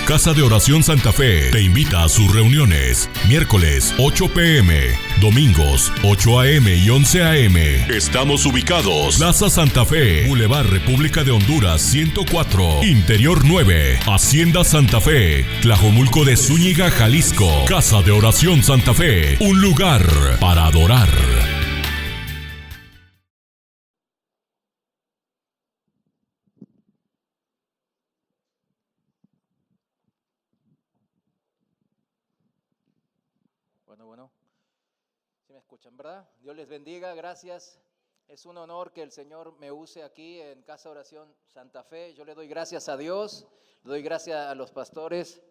Casa de Oración Santa Fe te invita a sus reuniones. Miércoles 8 p.m, domingos 8 a.m. y 11 a.m. Estamos ubicados: Plaza Santa Fe, Boulevard República de Honduras 104, Interior 9, Hacienda Santa Fe, Tlajomulco de Zúñiga, Jalisco. Casa de Oración Santa Fe, un lugar para adorar. Bueno, ¿sí me escuchan, verdad? Dios les bendiga, gracias. Es un honor que el Señor me use aquí en Casa de Oración Santa Fe. Yo le doy gracias a Dios, le doy gracias a los pastores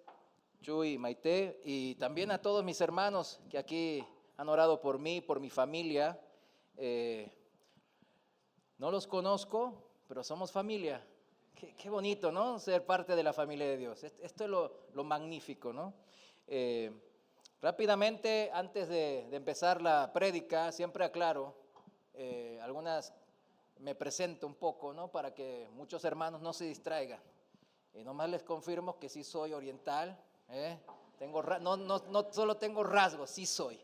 Chuy y Maite, y también a todos mis hermanos que aquí han orado por mí, por mi familia. No los conozco, pero somos familia. Qué bonito, ¿no? Ser parte de la familia de Dios. Esto es lo magnífico, ¿no? Rápidamente, antes de empezar la prédica, siempre aclaro, me presento un poco, ¿no? Para que muchos hermanos no se distraigan. Y nomás les confirmo que sí soy oriental, no solo tengo rasgos, sí soy.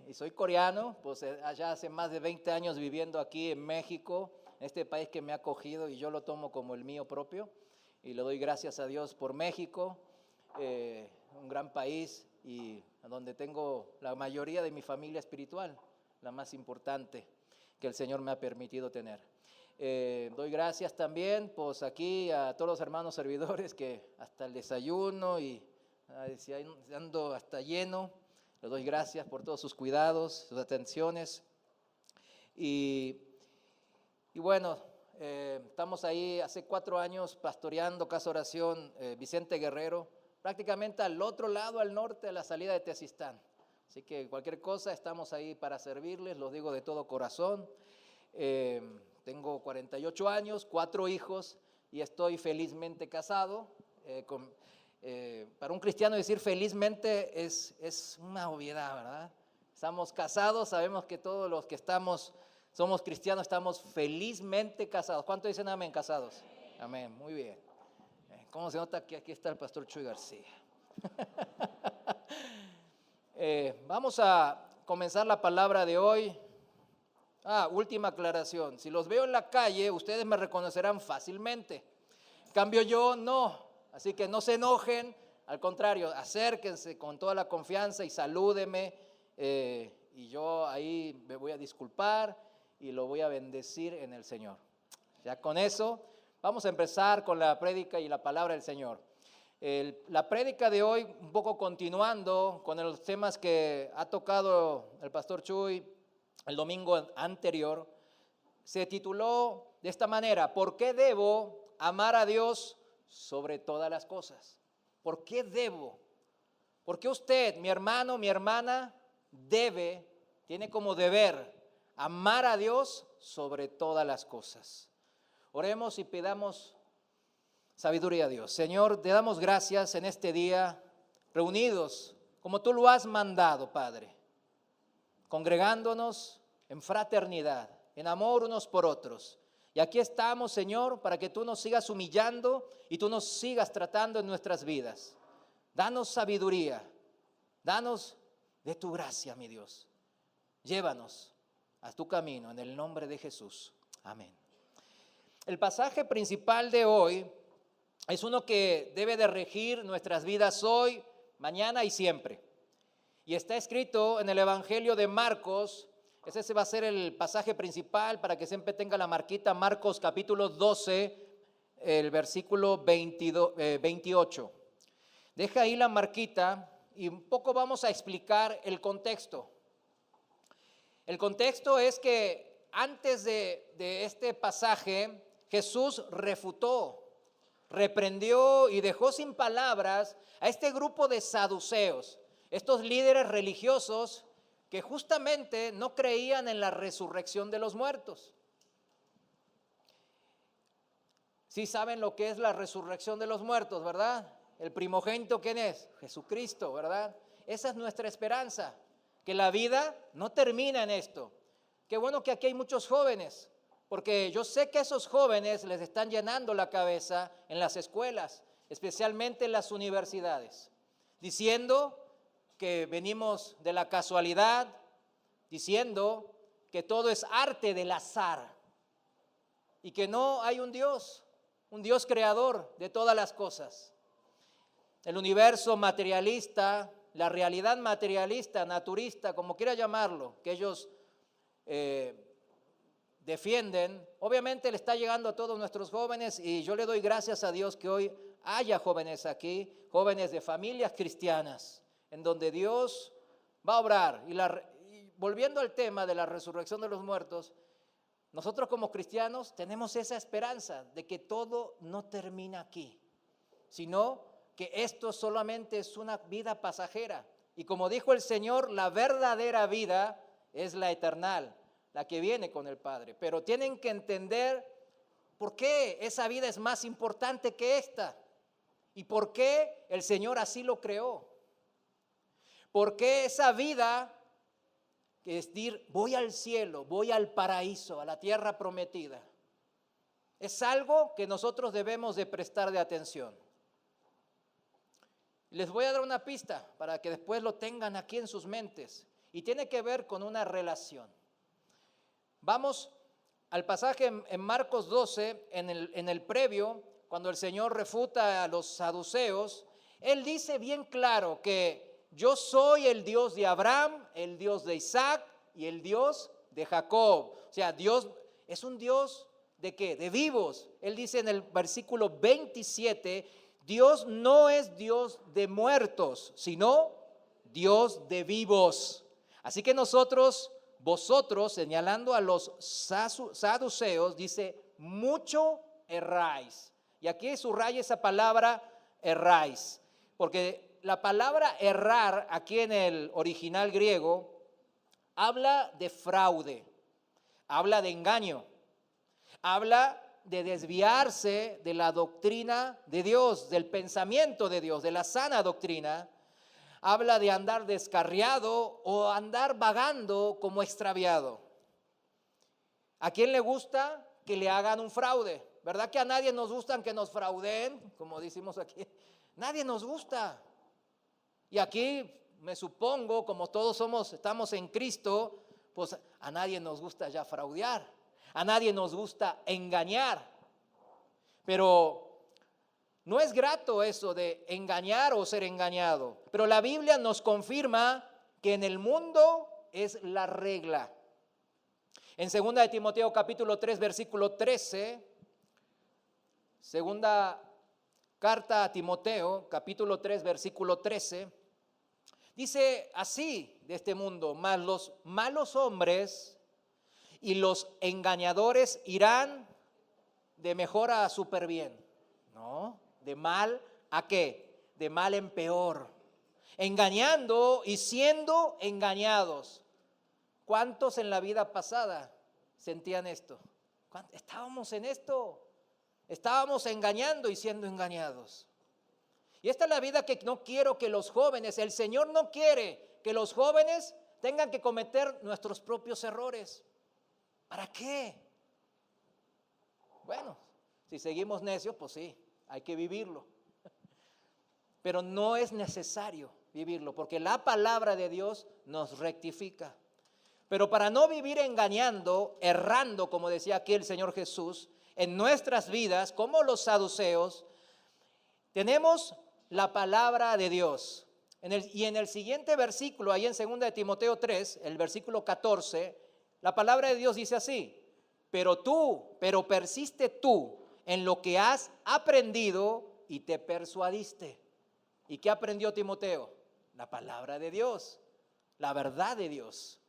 Y soy coreano, pues allá hace más de 20 años viviendo aquí en México, este país que me ha acogido y yo lo tomo como el mío propio. Y le doy gracias a Dios por México. Un gran país y donde tengo la mayoría de mi familia espiritual, la más importante que el Señor me ha permitido tener. Doy gracias también pues aquí a todos los hermanos servidores que hasta el desayuno y si ando hasta lleno, les doy gracias por todos sus cuidados, sus atenciones. Y bueno, estamos ahí hace 4 años pastoreando Casa Oración Vicente Guerrero, prácticamente al otro lado, al norte, a la salida de Tezistán. Así que cualquier cosa, estamos ahí para servirles, los digo de todo corazón. Tengo 48 años, 4 hijos y estoy felizmente casado. Para un cristiano decir felizmente es una obviedad, ¿verdad? Estamos casados, sabemos que todos los que somos cristianos, estamos felizmente casados. ¿Cuántos dicen amén, casados? Amén, muy bien. ¿Cómo se nota que aquí está el pastor Chuy García? Vamos a comenzar la palabra de hoy. Última aclaración. Si los veo en la calle, ustedes me reconocerán fácilmente. En cambio yo no. Así que no se enojen. Al contrario, acérquense con toda la confianza y salúdeme. Y yo ahí me voy a disculpar y lo voy a bendecir en el Señor. Ya con eso vamos a empezar con la prédica y la palabra del Señor. La prédica de hoy, un poco continuando con los temas que ha tocado el pastor Chuy el domingo anterior, se tituló de esta manera: ¿por qué debo amar a Dios sobre todas las cosas? ¿Por qué debo? ¿Por qué usted, mi hermano, mi hermana, tiene como deber amar a Dios sobre todas las cosas? Oremos y pidamos sabiduría a Dios. Señor, te damos gracias en este día, reunidos como tú lo has mandado, Padre, congregándonos en fraternidad, en amor unos por otros. Y aquí estamos, Señor, para que tú nos sigas humillando y tú nos sigas tratando en nuestras vidas. Danos sabiduría, danos de tu gracia, mi Dios. Llévanos a tu camino en el nombre de Jesús. Amén. El pasaje principal de hoy es uno que debe de regir nuestras vidas hoy, mañana y siempre. Y está escrito en el Evangelio de Marcos. Ese va a ser el pasaje principal para que siempre tenga la marquita. Marcos capítulo 12, el versículo 28. Deja ahí la marquita y un poco vamos a explicar el contexto. El contexto es que antes de este pasaje, Jesús refutó, reprendió y dejó sin palabras a este grupo de saduceos, estos líderes religiosos que justamente no creían en la resurrección de los muertos. Sí saben lo que es la resurrección de los muertos, ¿verdad? El primogénito, ¿quién es? Jesucristo, ¿verdad? Esa es nuestra esperanza, que la vida no termina en esto. Qué bueno que aquí hay muchos jóvenes, porque yo sé que esos jóvenes les están llenando la cabeza en las escuelas. especialmente en las universidades, diciendo que venimos de la casualidad, diciendo que todo es arte del azar y que no hay un Dios creador de todas las cosas. El universo materialista, la realidad materialista, naturista, como quiera llamarlo, que ellos defienden, obviamente le está llegando a todos nuestros jóvenes, y yo le doy gracias a Dios que hoy haya jóvenes aquí, jóvenes de familias cristianas, en donde Dios va a obrar. Y volviendo al tema de la resurrección de los muertos, nosotros como cristianos tenemos esa esperanza de que todo no termina aquí, sino que esto solamente es una vida pasajera. Y como dijo el Señor, la verdadera vida es la eternal, la que viene con el Padre. Pero tienen que entender por qué esa vida es más importante que esta y por qué el Señor así lo creó. ¿Por qué esa vida, que es decir, voy al cielo, voy al paraíso, a la tierra prometida? Es algo que nosotros debemos de prestar de atención. Les voy a dar una pista para que después lo tengan aquí en sus mentes, y tiene que ver con una relación. Vamos al pasaje en Marcos 12, en el previo, cuando el Señor refuta a los saduceos. Él dice bien claro que yo soy el Dios de Abraham, el Dios de Isaac y el Dios de Jacob. O sea, Dios es un Dios ¿de qué? De vivos. Él dice en el versículo 27, Dios no es Dios de muertos, sino Dios de vivos. Así que vosotros, señalando a los saduceos, dice, mucho erráis. Y aquí subraya esa palabra erráis, porque la palabra errar aquí en el original griego habla de fraude, habla de engaño, habla de desviarse de la doctrina de Dios, del pensamiento de Dios, de la sana doctrina. Habla de andar descarriado o andar vagando como extraviado. ¿A quién le gusta que le hagan un fraude? ¿Verdad que a nadie nos gusta que nos fraudeen? Como decimos aquí, nadie nos gusta. Y aquí me supongo, como todos estamos en Cristo, pues a nadie nos gusta ya fraudear, a nadie nos gusta engañar. Pero no es grato eso de engañar o ser engañado. Pero la Biblia nos confirma que en el mundo es la regla. En 2 de Timoteo capítulo 3 versículo 13, segunda carta a Timoteo capítulo 3 versículo 13, dice así de este mundo: mas los malos hombres y los engañadores irán de mejor a súper bien. No, ¿de mal a qué? De mal en peor, engañando y siendo engañados. ¿Cuántos en la vida pasada sentían esto? Estábamos en esto, estábamos engañando y siendo engañados. Y esta es la vida que no quiero que los jóvenes, el Señor no quiere que los jóvenes tengan que cometer nuestros propios errores. ¿Para qué? Bueno, si seguimos necios, pues sí, hay que vivirlo. Pero no es necesario vivirlo, porque la palabra de Dios nos rectifica. Pero para no vivir engañando, errando, como decía aquí el Señor Jesús, en nuestras vidas, como los saduceos, tenemos la palabra de Dios. Y en el siguiente versículo, ahí en 2 de Timoteo 3, el versículo 14, la palabra de Dios dice así: pero persiste tú en lo que has aprendido y te persuadiste. ¿Y qué aprendió Timoteo? La palabra de Dios, la verdad de Dios.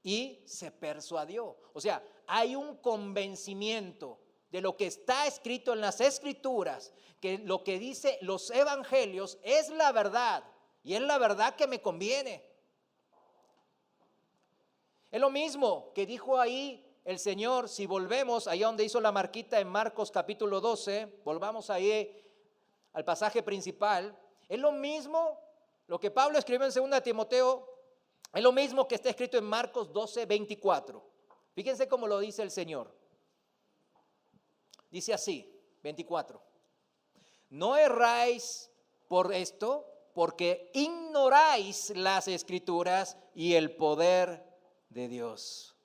Y se persuadió. O sea, hay un convencimiento de lo que está escrito en las Escrituras, que lo que dice los evangelios es la verdad, y es la verdad que me conviene. Es lo mismo que dijo ahí el Señor. Si volvemos allá donde hizo la marquita en Marcos capítulo 12, volvamos ahí al pasaje principal. Es lo mismo lo que Pablo escribió en 2 de Timoteo, es lo mismo que está escrito en Marcos 12, 24. Fíjense cómo lo dice el Señor. Dice así, 24. No erráis por esto, porque ignoráis las Escrituras y el poder de Dios.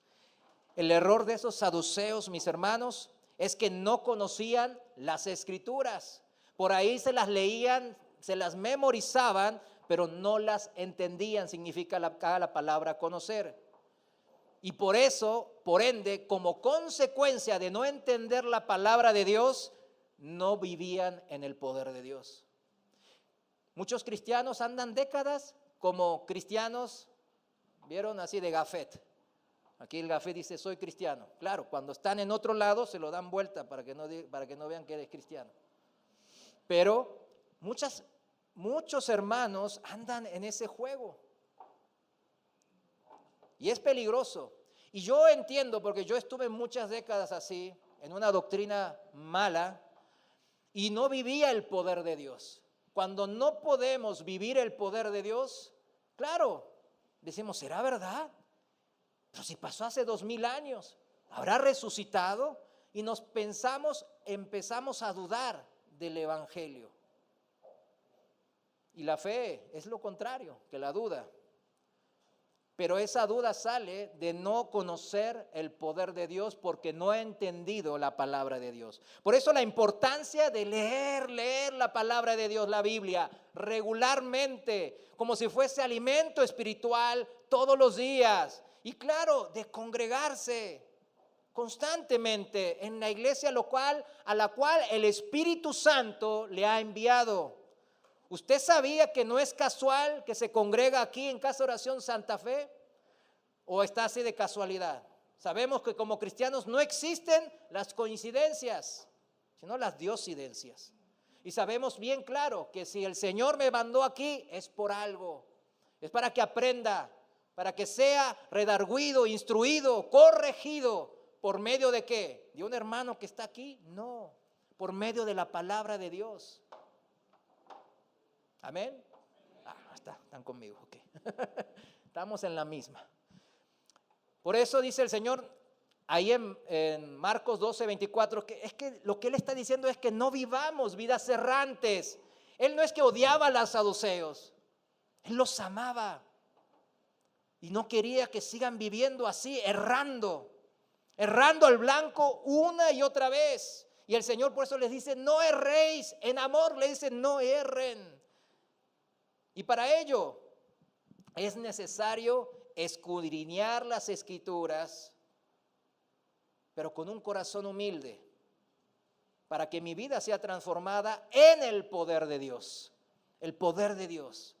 El error de esos saduceos, mis hermanos, es que no conocían las Escrituras. Por ahí se las leían, se las memorizaban, pero no las entendían, significa la palabra conocer. Y por eso, por ende, como consecuencia de no entender la palabra de Dios, no vivían en el poder de Dios. Muchos cristianos andan décadas como cristianos, ¿vieron? Así de gafet. Aquí el gafet dice, soy cristiano. Claro, cuando están en otro lado se lo dan vuelta para que no vean que eres cristiano. Pero muchos hermanos andan en ese juego. Y es peligroso. Y yo entiendo, porque yo estuve muchas décadas así, en una doctrina mala, y no vivía el poder de Dios. Cuando no podemos vivir el poder de Dios, claro, decimos, ¿será verdad? Pero si pasó hace 2000 años, ¿habrá resucitado? Y empezamos a dudar del Evangelio. Y la fe es lo contrario que la duda. Pero esa duda sale de no conocer el poder de Dios porque no he entendido la palabra de Dios. Por eso la importancia de leer la palabra de Dios, la Biblia, regularmente, como si fuese alimento espiritual todos los días. Y claro, de congregarse constantemente en la iglesia local a la cual el Espíritu Santo le ha enviado. ¿Usted sabía que no es casual que se congrega aquí en Casa de Oración Santa Fe? ¿O está así de casualidad? Sabemos que como cristianos no existen las coincidencias, sino las diosidencias. Y sabemos bien claro que si el Señor me mandó aquí es por algo. Es para que aprenda, para que sea redarguido, instruido, corregido. ¿Por medio de qué? ¿De un hermano que está aquí? No, por medio de la palabra de Dios. Amén. Están conmigo, ok. Estamos en la misma. Por eso dice el Señor ahí en Marcos 12:24, que es que lo que Él está diciendo es que no vivamos vidas errantes. Él no es que odiaba a los saduceos, Él los amaba y no quería que sigan viviendo así, errando al blanco una y otra vez. Y el Señor por eso les dice, no erréis, en amor le dice, no erren. Y para ello es necesario escudriñar las Escrituras, pero con un corazón humilde, para que mi vida sea transformada en el poder de Dios. El poder de Dios.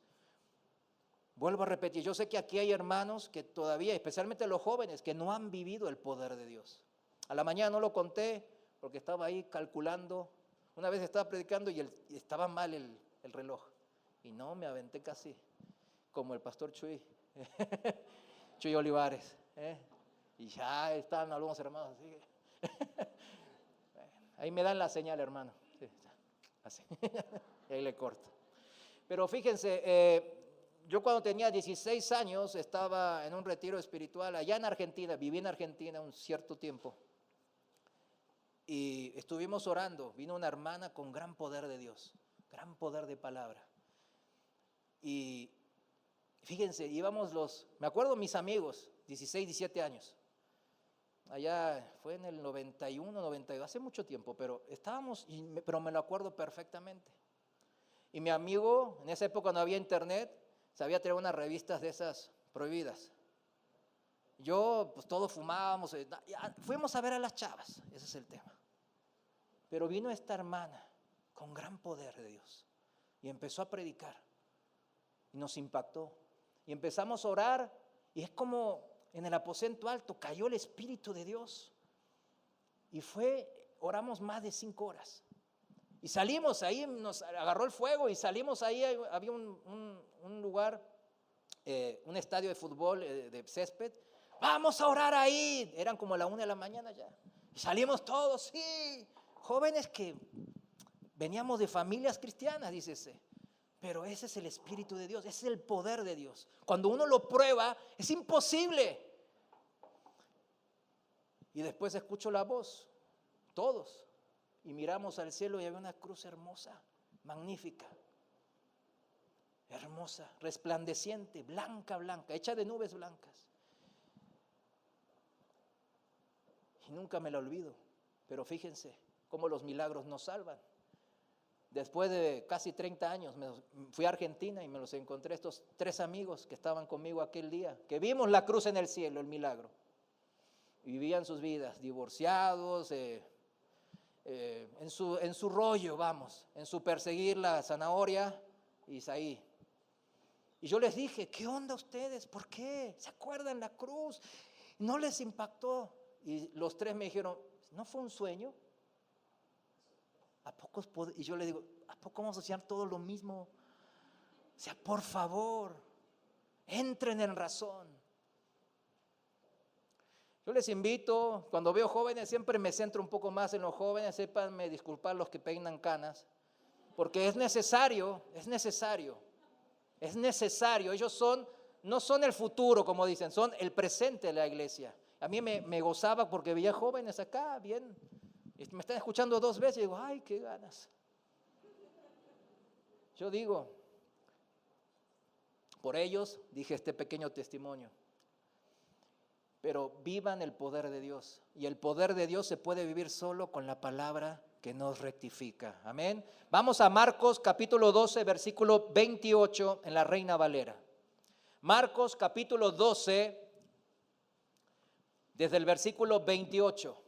Vuelvo a repetir, yo sé que aquí hay hermanos que todavía, especialmente los jóvenes, que no han vivido el poder de Dios. A la mañana no lo conté porque estaba ahí calculando. Una vez estaba predicando y estaba mal el reloj. Y no, me aventé casi como el pastor Chuy Olivares. Y ya están algunos hermanos así. Ahí me dan la señal, hermano. Sí, así. Y ahí le corto. Pero fíjense, yo cuando tenía 16 años estaba en un retiro espiritual allá en Argentina, viví en Argentina un cierto tiempo. Y estuvimos orando, vino una hermana con gran poder de Dios, gran poder de palabra. Y fíjense, me acuerdo mis amigos, 16, 17 años. Allá fue en el 91, 92, hace mucho tiempo, pero pero me lo acuerdo perfectamente. Y mi amigo, en esa época no había internet, sabía traer unas revistas de esas prohibidas. Yo, pues todos fumábamos, fuimos a ver a las chavas, ese es el tema. Pero vino esta hermana con gran poder de Dios y empezó a predicar. Y nos impactó. Y empezamos a orar y es como en el aposento alto cayó el Espíritu de Dios. Y oramos más de 5 horas. Y salimos ahí, nos agarró el fuego y salimos ahí, había un lugar, un estadio de fútbol de césped. Vamos a orar ahí. Eran como la 1 de la mañana ya. Y salimos todos, sí, jóvenes que veníamos de familias cristianas, dícese. Pero ese es el Espíritu de Dios, ese es el poder de Dios. Cuando uno lo prueba, es imposible. Y después escucho la voz, todos, y miramos al cielo y había una cruz hermosa magnífica, hermosa, resplandeciente, blanca, blanca, hecha de nubes blancas. Y nunca me la olvido, pero fíjense cómo los milagros nos salvan. Después de casi 30 años fui a Argentina y me los encontré, estos 3 amigos que estaban conmigo aquel día, que vimos la cruz en el cielo, el milagro. Y vivían sus vidas, divorciados, en su rollo, vamos, en su perseguir la zanahoria, Isaí. Y yo les dije, ¿qué onda ustedes? ¿Por qué? ¿Se acuerdan la cruz? ¿No les impactó? Y los 3 me dijeron, ¿no fue un sueño? ¿A poco? Y yo le digo, ¿a poco vamos a hacer todo lo mismo? O sea, por favor, entren en razón. Yo les invito, cuando veo jóvenes, siempre me centro un poco más en los jóvenes, sépanme disculpar los que peinan canas, porque es necesario. Ellos no son el futuro, como dicen, son el presente de la iglesia. A mí me gozaba porque veía jóvenes acá, bien. Me están escuchando 2 veces y digo, ay, qué ganas. Yo digo, por ellos dije este pequeño testimonio. Pero vivan el poder de Dios. Y el poder de Dios se puede vivir solo con la palabra que nos rectifica. Amén. Vamos a Marcos capítulo 12, versículo 28 en la Reina Valera. Marcos capítulo 12, desde el versículo 28.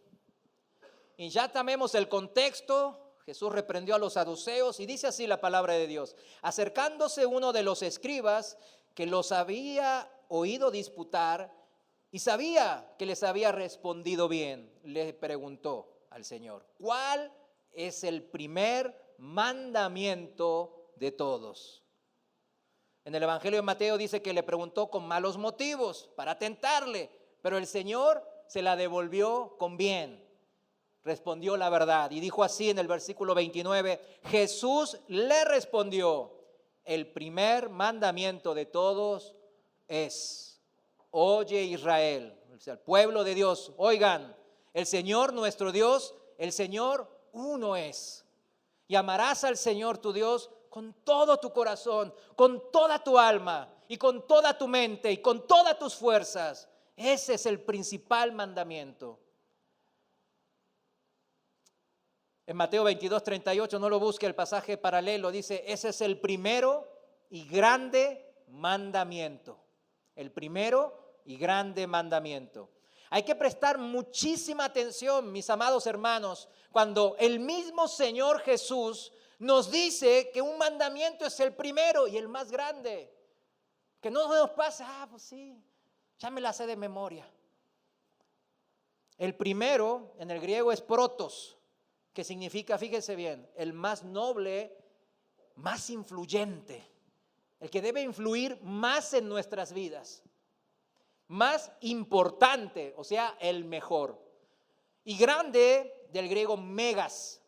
Y ya tomemos el contexto. Jesús reprendió a los saduceos y dice así la palabra de Dios. Acercándose uno de los escribas que los había oído disputar y sabía que les había respondido bien, le preguntó al Señor, ¿cuál es el primer mandamiento de todos? En el Evangelio de Mateo dice que le preguntó con malos motivos para tentarle, pero el Señor se la devolvió con bien. Respondió la verdad y dijo así en el versículo 29, Jesús le respondió, el primer mandamiento de todos es, oye Israel, o sea, el pueblo de Dios, oigan, el Señor nuestro Dios, el Señor uno es. Y amarás al Señor tu Dios con todo tu corazón, con toda tu alma y con toda tu mente y con todas tus fuerzas. Ese es el principal mandamiento. En Mateo 22:38, no lo busque, el pasaje paralelo, dice, ese es el primero y grande mandamiento. El primero y grande mandamiento. Hay que prestar muchísima atención, mis amados hermanos, cuando el mismo Señor Jesús nos dice que un mandamiento es el primero y el más grande. Que no nos pase, pues sí, ya me la sé de memoria. El primero en el griego es protos, que significa, fíjense bien, el más noble, más influyente, el que debe influir más en nuestras vidas, más importante, o sea, el mejor. Y grande, del griego megas,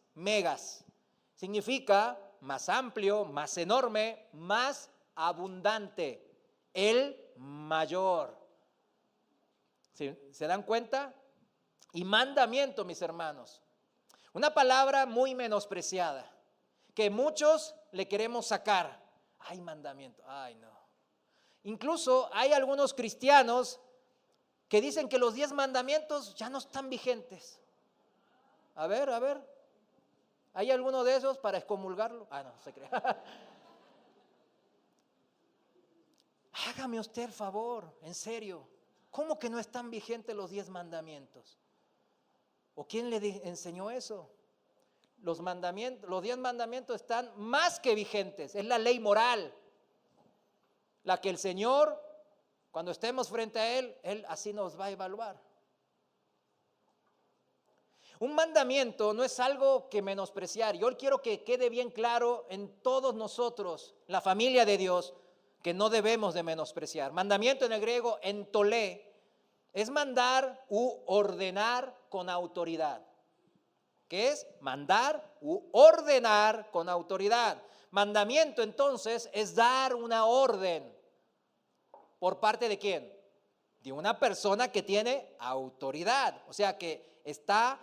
significa más amplio, más enorme, más abundante, el mayor. ¿Se dan cuenta? Y mandamiento, mis hermanos, una palabra muy menospreciada, que muchos le queremos sacar. Ay, mandamiento, ay no. Incluso hay algunos cristianos que dicen que los 10 mandamientos ya no están vigentes. A ver, ¿hay alguno de esos para excomulgarlo? No se crea. Hágame usted el favor, en serio. ¿Cómo que no están vigentes los 10 mandamientos? ¿O quién le enseñó eso? Los 10 mandamientos están más que vigentes. Es la ley moral, la que el Señor, cuando estemos frente a Él así nos va a evaluar. Un mandamiento no es algo que menospreciar. Yo quiero que quede bien claro en todos nosotros, la familia de Dios, que no debemos de menospreciar. Mandamiento en el griego, entolé, es mandar u ordenar con autoridad. ¿Qué es? Mandar u ordenar con autoridad. Mandamiento entonces es dar una orden. ¿Por parte de quién? De una persona que tiene autoridad. O sea que está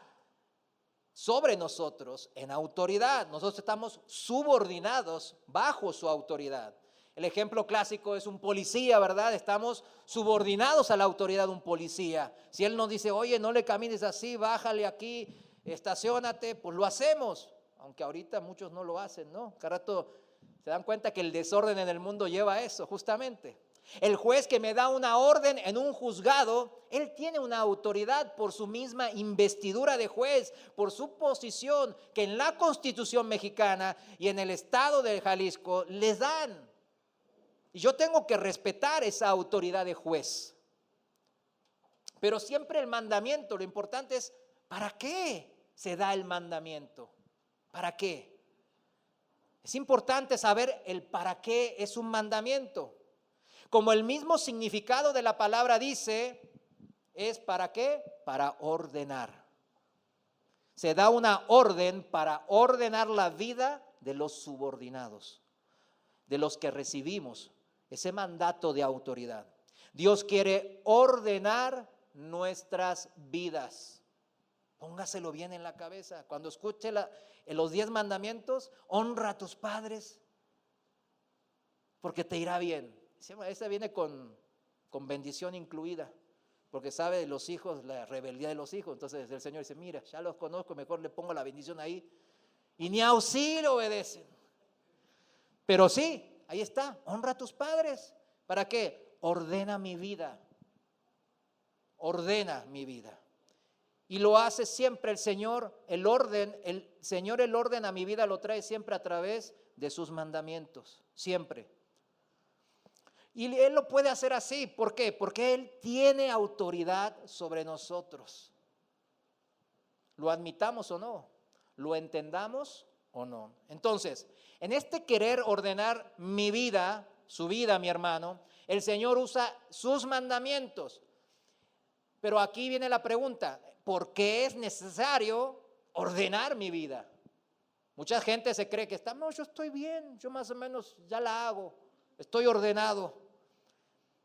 sobre nosotros en autoridad. Nosotros estamos subordinados bajo su autoridad. El ejemplo clásico es un policía, ¿verdad? Estamos subordinados a la autoridad de un policía. Si él nos dice, oye, no le camines así, bájale aquí, estaciónate, pues lo hacemos. Aunque ahorita muchos no lo hacen, ¿no? Cada rato se dan cuenta que el desorden en el mundo lleva a eso, justamente. El juez que me da una orden en un juzgado, él tiene una autoridad por su misma investidura de juez, por su posición que en la Constitución mexicana y en el estado de Jalisco les dan. Y yo tengo que respetar esa autoridad de juez. Pero siempre el mandamiento, lo importante es, ¿para qué se da el mandamiento? ¿Para qué? Es importante saber el para qué es un mandamiento. Como el mismo significado de la palabra dice, es ¿para qué? Para ordenar. Se da una orden para ordenar la vida de los subordinados, de los que recibimos ese mandato de autoridad. Dios quiere ordenar nuestras vidas. Póngaselo bien en la cabeza. Cuando escuche los 10 mandamientos, honra a tus padres, porque te irá bien. Esa viene con bendición incluida, porque sabe de los hijos, la rebeldía de los hijos. Entonces el Señor dice, mira, ya los conozco, mejor le pongo la bendición ahí. Y ni así le obedecen. Pero sí, ahí está, honra a tus padres. ¿Para qué? Ordena mi vida. Ordena mi vida. Y lo hace siempre el Señor, el orden a mi vida lo trae siempre a través de sus mandamientos, siempre. Y Él lo puede hacer así, ¿por qué? Porque Él tiene autoridad sobre nosotros. Lo admitamos o no, lo entendamos o no. Entonces, en este querer ordenar mi vida, su vida, mi hermano, el Señor usa sus mandamientos. Pero aquí viene la pregunta, ¿por qué es necesario ordenar mi vida? Mucha gente se cree que no, yo estoy bien, yo más o menos ya la hago, estoy ordenado.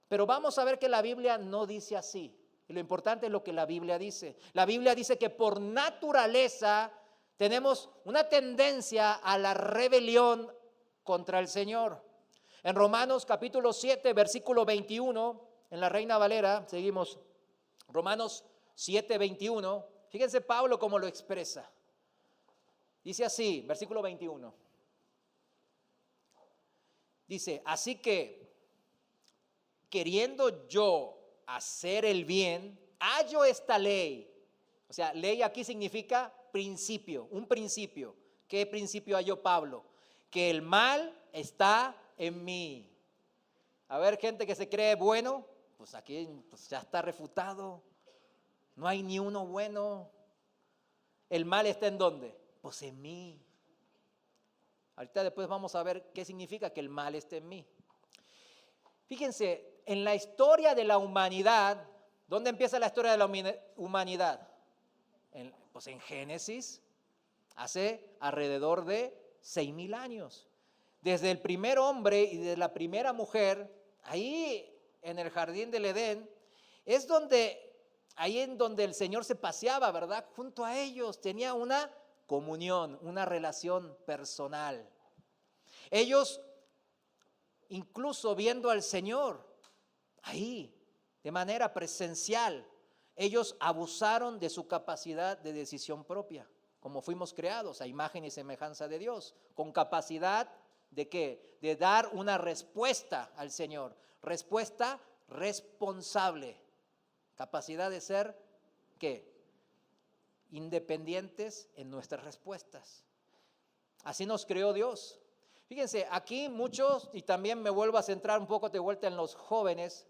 Pero vamos a ver que la Biblia no dice así. Y lo importante es lo que la Biblia dice. La Biblia dice que por naturaleza tenemos una tendencia a la rebelión contra el Señor. En Romanos capítulo 7, versículo 21, en la Reina Valera, seguimos, Romanos 7, 21, fíjense Pablo cómo lo expresa. Dice así, versículo 21. Dice, así que, queriendo yo hacer el bien, hallo esta ley. O sea, ley aquí significa principio, un principio. ¿Qué principio halló Pablo? Que el mal está en mí. A ver, gente que se cree bueno, pues aquí ya está refutado. No hay ni uno bueno. ¿El mal está en dónde? Pues en mí. Ahorita después vamos a ver qué significa que el mal esté en mí. Fíjense, en la historia de la humanidad, ¿dónde empieza la historia de la humanidad? Pues en Génesis, hace alrededor de 6,000 años. Desde el primer hombre y de la primera mujer, ahí en el jardín del Edén, es ahí en donde el Señor se paseaba, ¿verdad? Junto a ellos, tenía una comunión, una relación personal. Ellos, incluso viendo al Señor, ahí, de manera presencial, ellos abusaron de su capacidad de decisión propia, como fuimos creados a imagen y semejanza de Dios, con capacidad ¿de qué? De dar una respuesta al Señor, respuesta responsable, capacidad de ser, ¿qué? Independientes en nuestras respuestas. Así nos creó Dios. Fíjense, aquí muchos, y también me vuelvo a centrar un poco de vuelta en los jóvenes,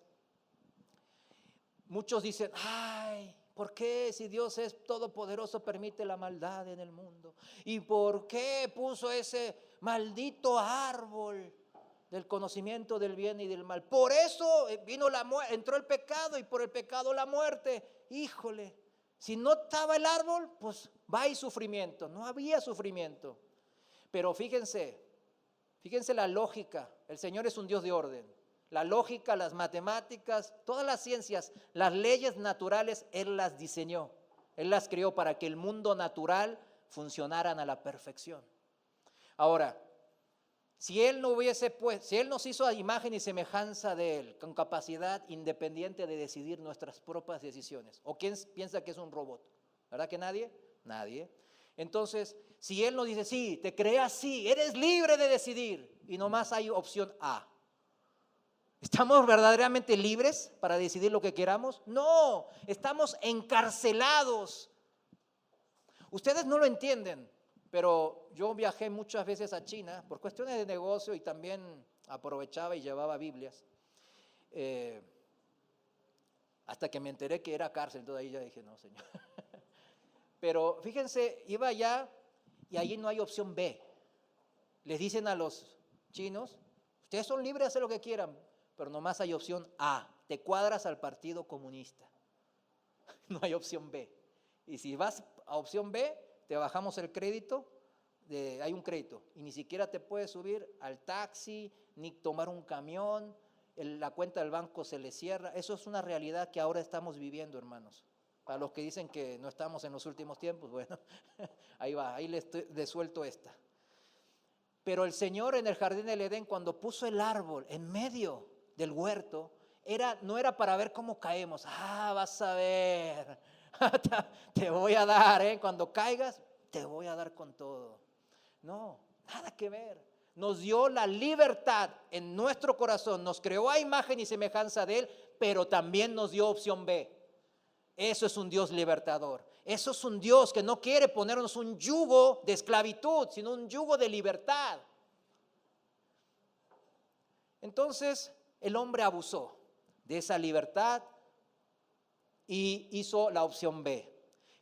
muchos dicen, ay, ¿por qué si Dios es todopoderoso permite la maldad en el mundo? ¿Y por qué puso ese maldito árbol del conocimiento del bien y del mal? Por eso vino entró el pecado y por el pecado la muerte. Híjole, si no estaba el árbol, pues va a ir sufrimiento. No había sufrimiento. Pero fíjense la lógica. El Señor es un Dios de orden. La lógica, las matemáticas, todas las ciencias, las leyes naturales, Él las diseñó. Él las creó para que el mundo natural funcionaran a la perfección. Ahora, si Él nos hizo a imagen y semejanza de Él, con capacidad independiente de decidir nuestras propias decisiones, ¿o quién piensa que es un robot? ¿Verdad que nadie? Nadie. Entonces, si Él nos dice, sí, te creé así, eres libre de decidir, y nomás hay opción A, ¿estamos verdaderamente libres para decidir lo que queramos? No, estamos encarcelados. Ustedes no lo entienden, pero yo viajé muchas veces a China por cuestiones de negocio y también aprovechaba y llevaba Biblias. Hasta que me enteré que era cárcel, entonces ahí ya dije, no, Señor. Pero fíjense, iba allá y allí no hay opción B. Les dicen a los chinos, ustedes son libres de hacer lo que quieran, pero nomás hay opción A, te cuadras al Partido Comunista. No hay opción B. Y si vas a opción B, te bajamos el crédito, hay un crédito, y ni siquiera te puedes subir al taxi, ni tomar un camión, la cuenta del banco se le cierra. Eso es una realidad que ahora estamos viviendo, hermanos. Para los que dicen que no estamos en los últimos tiempos, bueno, ahí va, ahí les suelto esta. Pero el Señor en el jardín del Edén, cuando puso el árbol en medio del huerto, no era para ver cómo caemos. Vas a ver, te voy a dar, cuando caigas, te voy a dar con todo. No, nada que ver. Nos dio la libertad en nuestro corazón, nos creó a imagen y semejanza de Él, pero también nos dio opción B. Eso es un Dios libertador. Eso es un Dios que no quiere ponernos un yugo de esclavitud, sino un yugo de libertad. Entonces, el hombre abusó de esa libertad y hizo la opción B.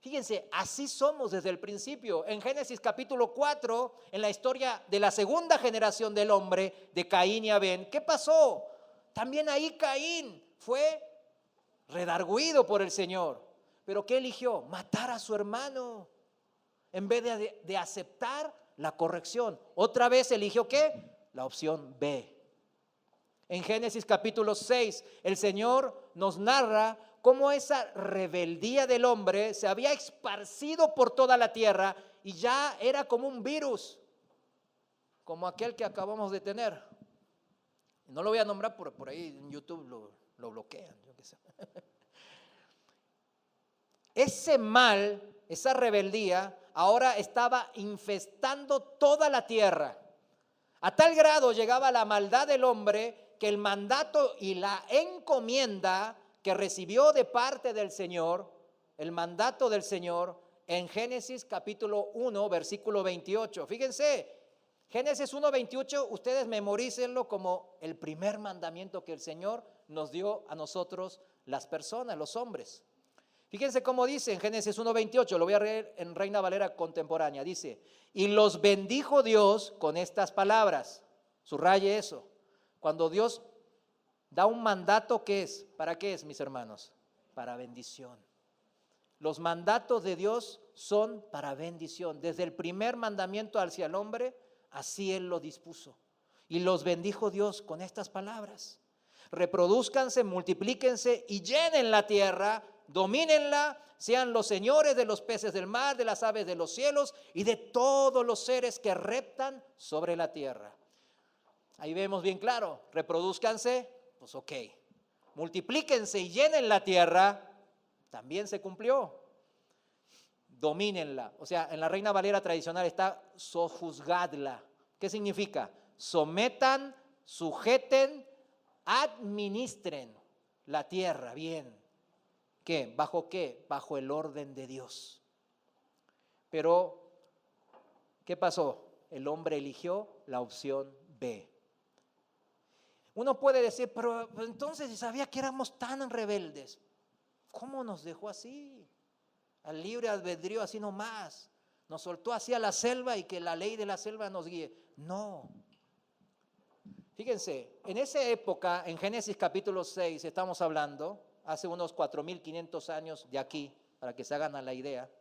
Fíjense, así somos desde el principio. En Génesis capítulo 4, en la historia de la segunda generación del hombre, de Caín y Abel, ¿qué pasó? También ahí Caín fue redarguido por el Señor. ¿Pero qué eligió? Matar a su hermano en vez de aceptar la corrección. Otra vez eligió ¿qué? La opción B. En Génesis capítulo 6, el Señor nos narra cómo esa rebeldía del hombre se había esparcido por toda la tierra y ya era como un virus, como aquel que acabamos de tener. No lo voy a nombrar por ahí, en YouTube lo bloquean, yo qué sé. Ese mal, esa rebeldía, ahora estaba infestando toda la tierra. A tal grado llegaba la maldad del hombre que el mandato y la encomienda que recibió de parte del Señor, el mandato del Señor, en Génesis capítulo 1, versículo 28. Fíjense, Génesis 1, 28, ustedes memorícenlo como el primer mandamiento que el Señor nos dio a nosotros, las personas, los hombres. Fíjense cómo dice en Génesis 1, 28, lo voy a leer en Reina Valera contemporánea, dice, y los bendijo Dios con estas palabras. Subraye eso. Cuando Dios da un mandato, ¿qué es? ¿Para qué es, mis hermanos? Para bendición. Los mandatos de Dios son para bendición. Desde el primer mandamiento hacia el hombre, así Él lo dispuso. Y los bendijo Dios con estas palabras. Reprodúzcanse, multiplíquense y llenen la tierra, domínenla, sean los señores de los peces del mar, de las aves de los cielos y de todos los seres que reptan sobre la tierra. Ahí vemos bien claro, reprodúzcanse, pues ok. Multiplíquense y llenen la tierra, también se cumplió. Domínenla. O sea, en la Reina Valera tradicional está sojuzgadla. ¿Qué significa? Sometan, sujeten, administren la tierra bien. ¿Qué? ¿Bajo qué? Bajo el orden de Dios. Pero, ¿qué pasó? El hombre eligió la opción B. Uno puede decir, pero entonces si sabía que éramos tan rebeldes, ¿cómo nos dejó así? Al libre albedrío así nomás. Nos soltó así a la selva y que la ley de la selva nos guíe. No. Fíjense, en esa época, en Génesis capítulo 6, estamos hablando, hace unos 4.500 años de aquí, para que se hagan a la idea,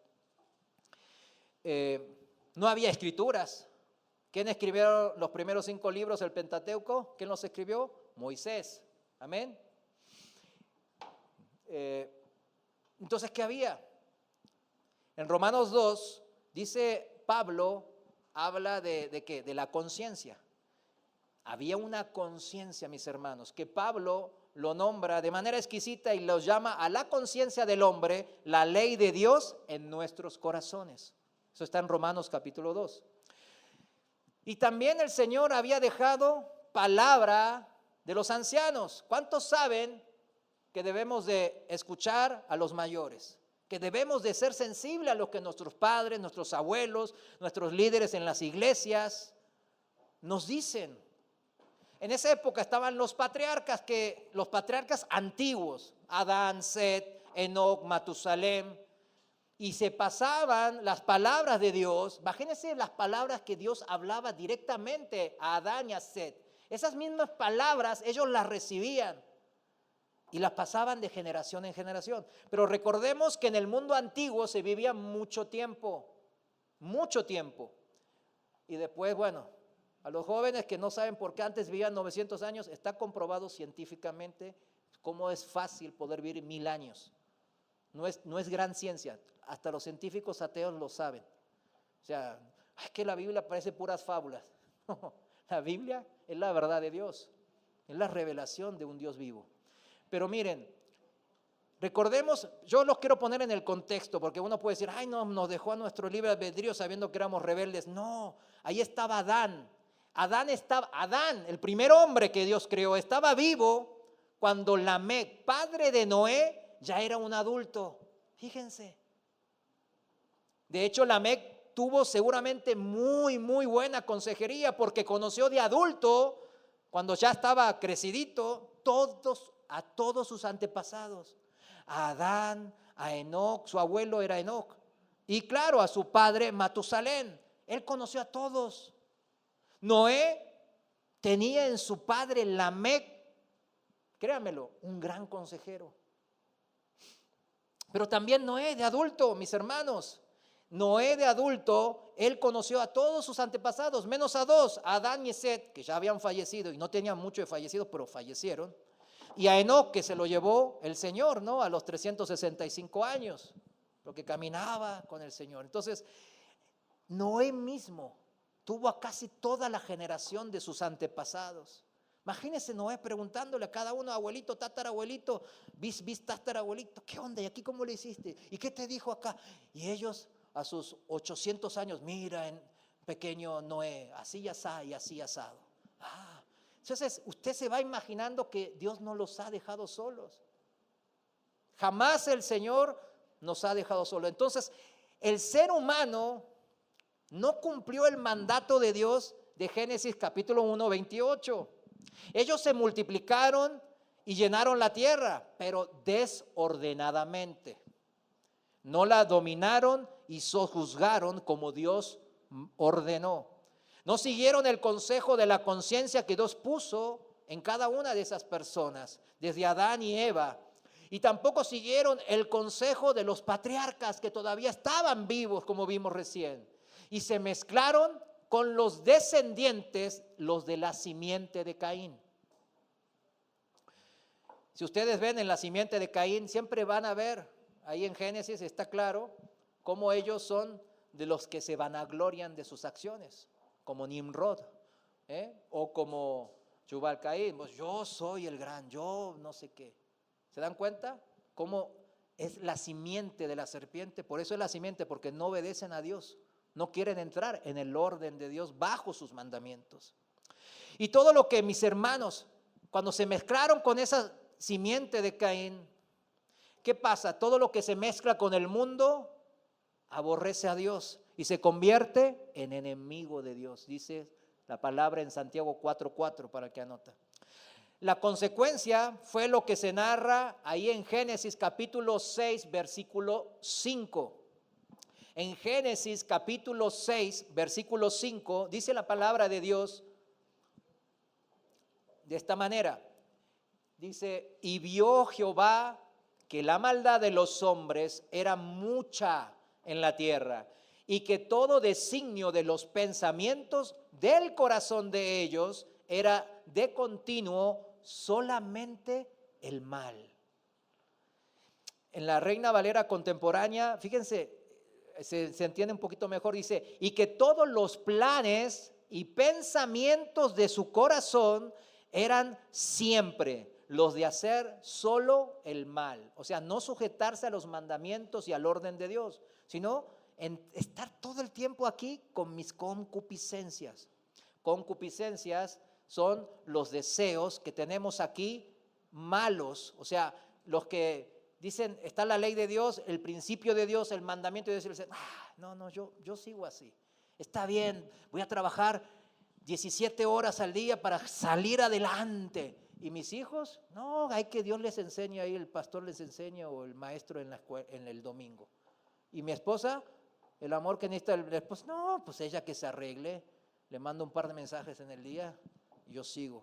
no había escrituras. ¿Quién escribió los primeros 5 libros del Pentateuco? ¿Quién los escribió? Moisés. Amén. Entonces, ¿qué había? En Romanos 2 Dice Pablo, habla de ¿qué? De la conciencia. Había una conciencia, mis hermanos, que Pablo lo nombra de manera exquisita y los llama a la conciencia del hombre, la ley de Dios en nuestros corazones. Eso está en Romanos capítulo 2. Y también el Señor había dejado palabra de los ancianos. ¿Cuántos saben que debemos de escuchar a los mayores? Que debemos de ser sensibles a lo que nuestros padres, nuestros abuelos, nuestros líderes en las iglesias nos dicen. En esa época estaban los patriarcas antiguos, Adán, Set, Enoc, Matusalem, y se pasaban las palabras de Dios. Imagínense las palabras que Dios hablaba directamente a Adán y a Set. Esas mismas palabras ellos las recibían y las pasaban de generación en generación. Pero recordemos que en el mundo antiguo se vivía mucho tiempo. Y después, bueno, a los jóvenes que no saben por qué antes vivían 900 años, está comprobado científicamente cómo es fácil poder vivir 1000 años. No es gran ciencia, hasta los científicos ateos lo saben. O sea, es que la Biblia parece puras fábulas. La Biblia es la verdad de Dios, es la revelación de un Dios vivo. Pero miren, recordemos, yo los quiero poner en el contexto, porque uno puede decir, ay, no, nos dejó a nuestro libre albedrío sabiendo que éramos rebeldes. No, ahí estaba Adán. Adán, el primer hombre que Dios creó, estaba vivo cuando Lamec, padre de Noé, ya era un adulto. Fíjense. De hecho, Lamec tuvo seguramente muy buena consejería, porque conoció de adulto, cuando ya estaba crecidito, a todos sus antepasados. A Adán, a Enoc, su abuelo era Enoc. Y claro, a su padre Matusalén. Él conoció a todos. Noé tenía en su padre Lamec, créanmelo, un gran consejero. Pero también Noé de adulto, mis hermanos. Noé de adulto, él conoció a todos sus antepasados, menos a dos, a Adán y Set, que ya habían fallecido y no tenían mucho de fallecidos, pero fallecieron. Y a Enoc, que se lo llevó el Señor, ¿no? A los 365 años, porque caminaba con el Señor. Entonces, Noé mismo tuvo a casi toda la generación de sus antepasados. Imagínense Noé preguntándole a cada uno, abuelito, tatarabuelito, bis, tatarabuelito, ¿qué onda? ¿Y aquí cómo le hiciste? ¿Y qué te dijo acá? Y ellos a sus 800 años, mira, en pequeño Noé, así asá y así asado. Entonces usted se va imaginando que Dios no los ha dejado solos. Jamás el Señor nos ha dejado solos. Entonces el ser humano no cumplió el mandato de Dios de Génesis capítulo 1, 28. Ellos se multiplicaron y llenaron la tierra, pero desordenadamente. No la dominaron y sojuzgaron como Dios ordenó. No siguieron el consejo de la conciencia que Dios puso en cada una de esas personas, desde Adán y Eva. Y tampoco siguieron el consejo de los patriarcas que todavía estaban vivos, como vimos recién. Y se mezclaron con los descendientes, los de la simiente de Caín. Si ustedes ven en la simiente de Caín, siempre van a ver, ahí en Génesis está claro, cómo ellos son de los que se vanaglorian de sus acciones, como Nimrod, o como Jubal Caín, pues yo soy el gran, yo no sé qué. ¿Se dan cuenta? Cómo es la simiente de la serpiente. Por eso es la simiente, porque no obedecen a Dios. No quieren entrar en el orden de Dios bajo sus mandamientos. Y todo lo que mis hermanos, cuando se mezclaron con esa simiente de Caín, ¿qué pasa? Todo lo que se mezcla con el mundo aborrece a Dios y se convierte en enemigo de Dios. Dice la palabra en Santiago 4:4 para que anota. La consecuencia fue lo que se narra ahí en Génesis capítulo 6, versículo 5. En Génesis capítulo 6, versículo 5, dice la palabra de Dios de esta manera. Dice, y vio Jehová que la maldad de los hombres era mucha en la tierra, y que todo designio de los pensamientos del corazón de ellos era de continuo solamente el mal. En la Reina Valera contemporánea, fíjense, se entiende un poquito mejor, dice, y que todos los planes y pensamientos de su corazón eran siempre los de hacer solo el mal. O sea, no sujetarse a los mandamientos y al orden de Dios, sino en estar todo el tiempo aquí con mis concupiscencias. Concupiscencias son los deseos que tenemos aquí malos, o sea, los que dicen, está la ley de Dios, el principio de Dios, el mandamiento de Dios, y dicen, yo sigo así, está bien, voy a trabajar 17 horas al día para salir adelante. ¿Y mis hijos? No, hay que Dios les enseñe ahí, el pastor les enseña o el maestro en el domingo. ¿Y mi esposa? El amor que necesita el esposo, no, pues ella que se arregle, le mando un par de mensajes en el día y yo sigo.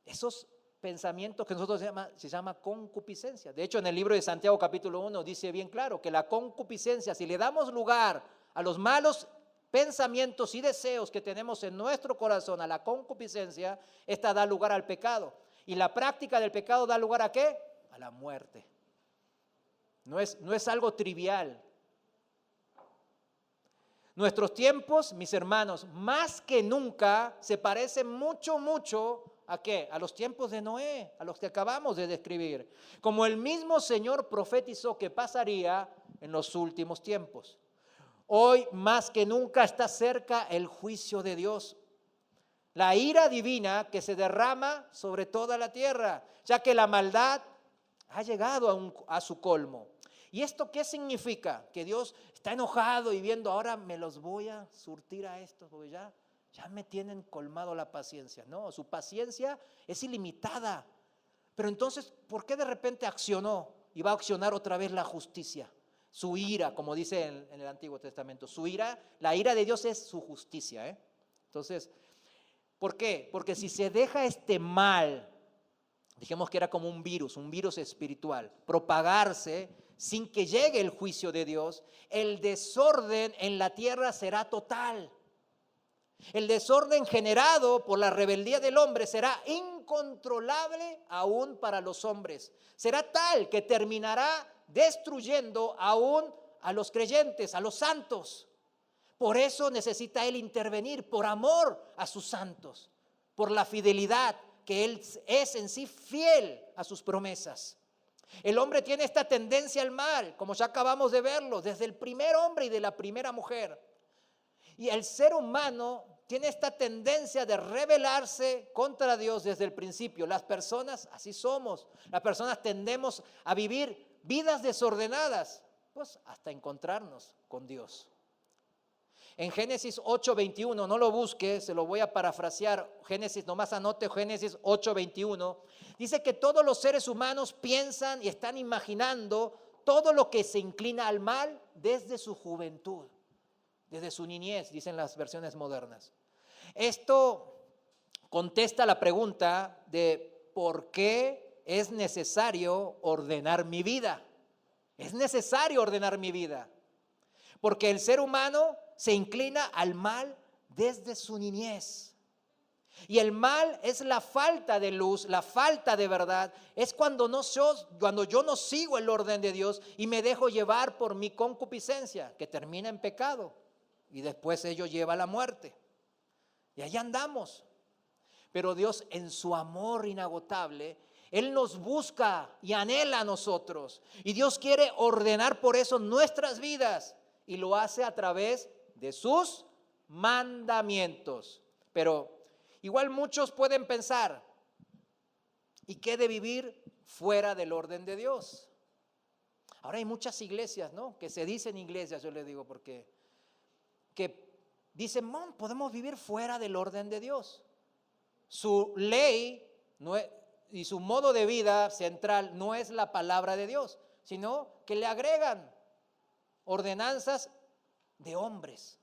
Esos pensamientos que nosotros se llama concupiscencia. De hecho, en el libro de Santiago capítulo 1 dice bien claro que la concupiscencia, si le damos lugar a los malos pensamientos y deseos que tenemos en nuestro corazón, a la concupiscencia, esta da lugar al pecado. Y la práctica del pecado da lugar ¿a qué? A la muerte. No es algo trivial. Nuestros tiempos, mis hermanos, más que nunca se parecen mucho ¿a qué? A los tiempos de Noé, a los que acabamos de describir. Como el mismo Señor profetizó que pasaría en los últimos tiempos. Hoy más que nunca está cerca el juicio de Dios. La ira divina que se derrama sobre toda la tierra, ya que la maldad ha llegado a su colmo. ¿Y esto qué significa? Que Dios está enojado y viendo, ahora me los voy a surtir a estos, porque ya me tienen colmado la paciencia. No, su paciencia es ilimitada. Pero entonces, ¿por qué de repente accionó y va a accionar otra vez la justicia? Su ira, como dice en el Antiguo Testamento, su ira, la ira de Dios es su justicia. Entonces, ¿por qué? Porque si se deja este mal, dijimos que era como un virus espiritual, propagarse sin que llegue el juicio de Dios, el desorden en la tierra será total. El desorden generado por la rebeldía del hombre será incontrolable aún para los hombres. Será tal que terminará destruyendo aún a los creyentes, a los santos. Por eso necesita Él intervenir, por amor a sus santos, por la fidelidad, que Él es en sí fiel a sus promesas. El hombre tiene esta tendencia al mal, como ya acabamos de verlo, desde el primer hombre y de la primera mujer. Y el ser humano tiene esta tendencia de rebelarse contra Dios desde el principio. Las personas, así somos, las personas tendemos a vivir vidas desordenadas, pues hasta encontrarnos con Dios. En Génesis 8:21, no lo busque, se lo voy a parafrasear, Génesis, nomás anote Génesis 8:21, dice que todos los seres humanos piensan y están imaginando todo lo que se inclina al mal desde su juventud, desde su niñez, dicen las versiones modernas. Esto contesta la pregunta de por qué es necesario ordenar mi vida. Es necesario ordenar mi vida, porque el ser humano se inclina al mal desde su niñez. Y el mal es la falta de luz, la falta de verdad. Es cuando yo no sigo el orden de Dios y me dejo llevar por mi concupiscencia, que termina en pecado. Y después ello lleva a la muerte. Y ahí andamos. Pero Dios, en su amor inagotable, Él nos busca y anhela a nosotros. Y Dios quiere ordenar por eso nuestras vidas. Y lo hace a través de sus mandamientos. Pero igual muchos pueden pensar, ¿y qué de vivir fuera del orden de Dios? Ahora hay muchas iglesias, ¿no? Que se dicen iglesias, yo les digo, porque que dicen, podemos vivir fuera del orden de Dios. Su ley y su modo de vida central no es la palabra de Dios, sino que le agregan ordenanzas de hombres.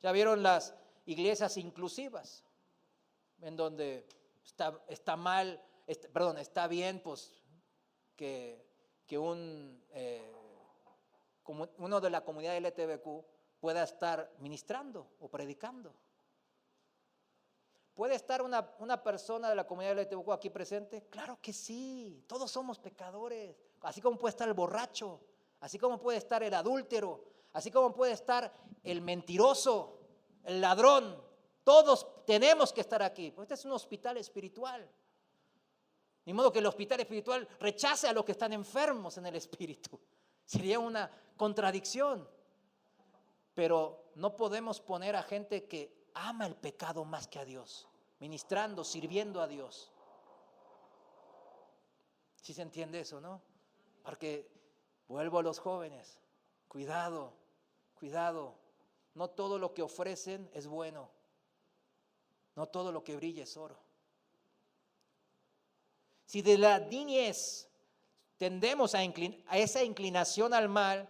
Ya vieron las iglesias inclusivas, en donde está bien pues que uno de la comunidad LGBTQ pueda estar ministrando o predicando. ¿Puede estar una persona de la comunidad LGBTQ aquí presente? Claro que sí, todos somos pecadores, así como puede estar el borracho, así como puede estar el adúltero, así como puede estar el mentiroso, el ladrón. Todos tenemos que estar aquí. Este es un hospital espiritual. Ni modo que el hospital espiritual rechace a los que están enfermos en el espíritu. Sería una contradicción. Pero no podemos poner a gente que ama el pecado más que a Dios, ministrando, sirviendo a Dios. ¿Sí se entiende eso, no? Porque vuelvo a los jóvenes. Cuidado, cuidado. No todo lo que ofrecen es bueno. No todo lo que brilla es oro. Si de la niñez tendemos a esa inclinación al mal,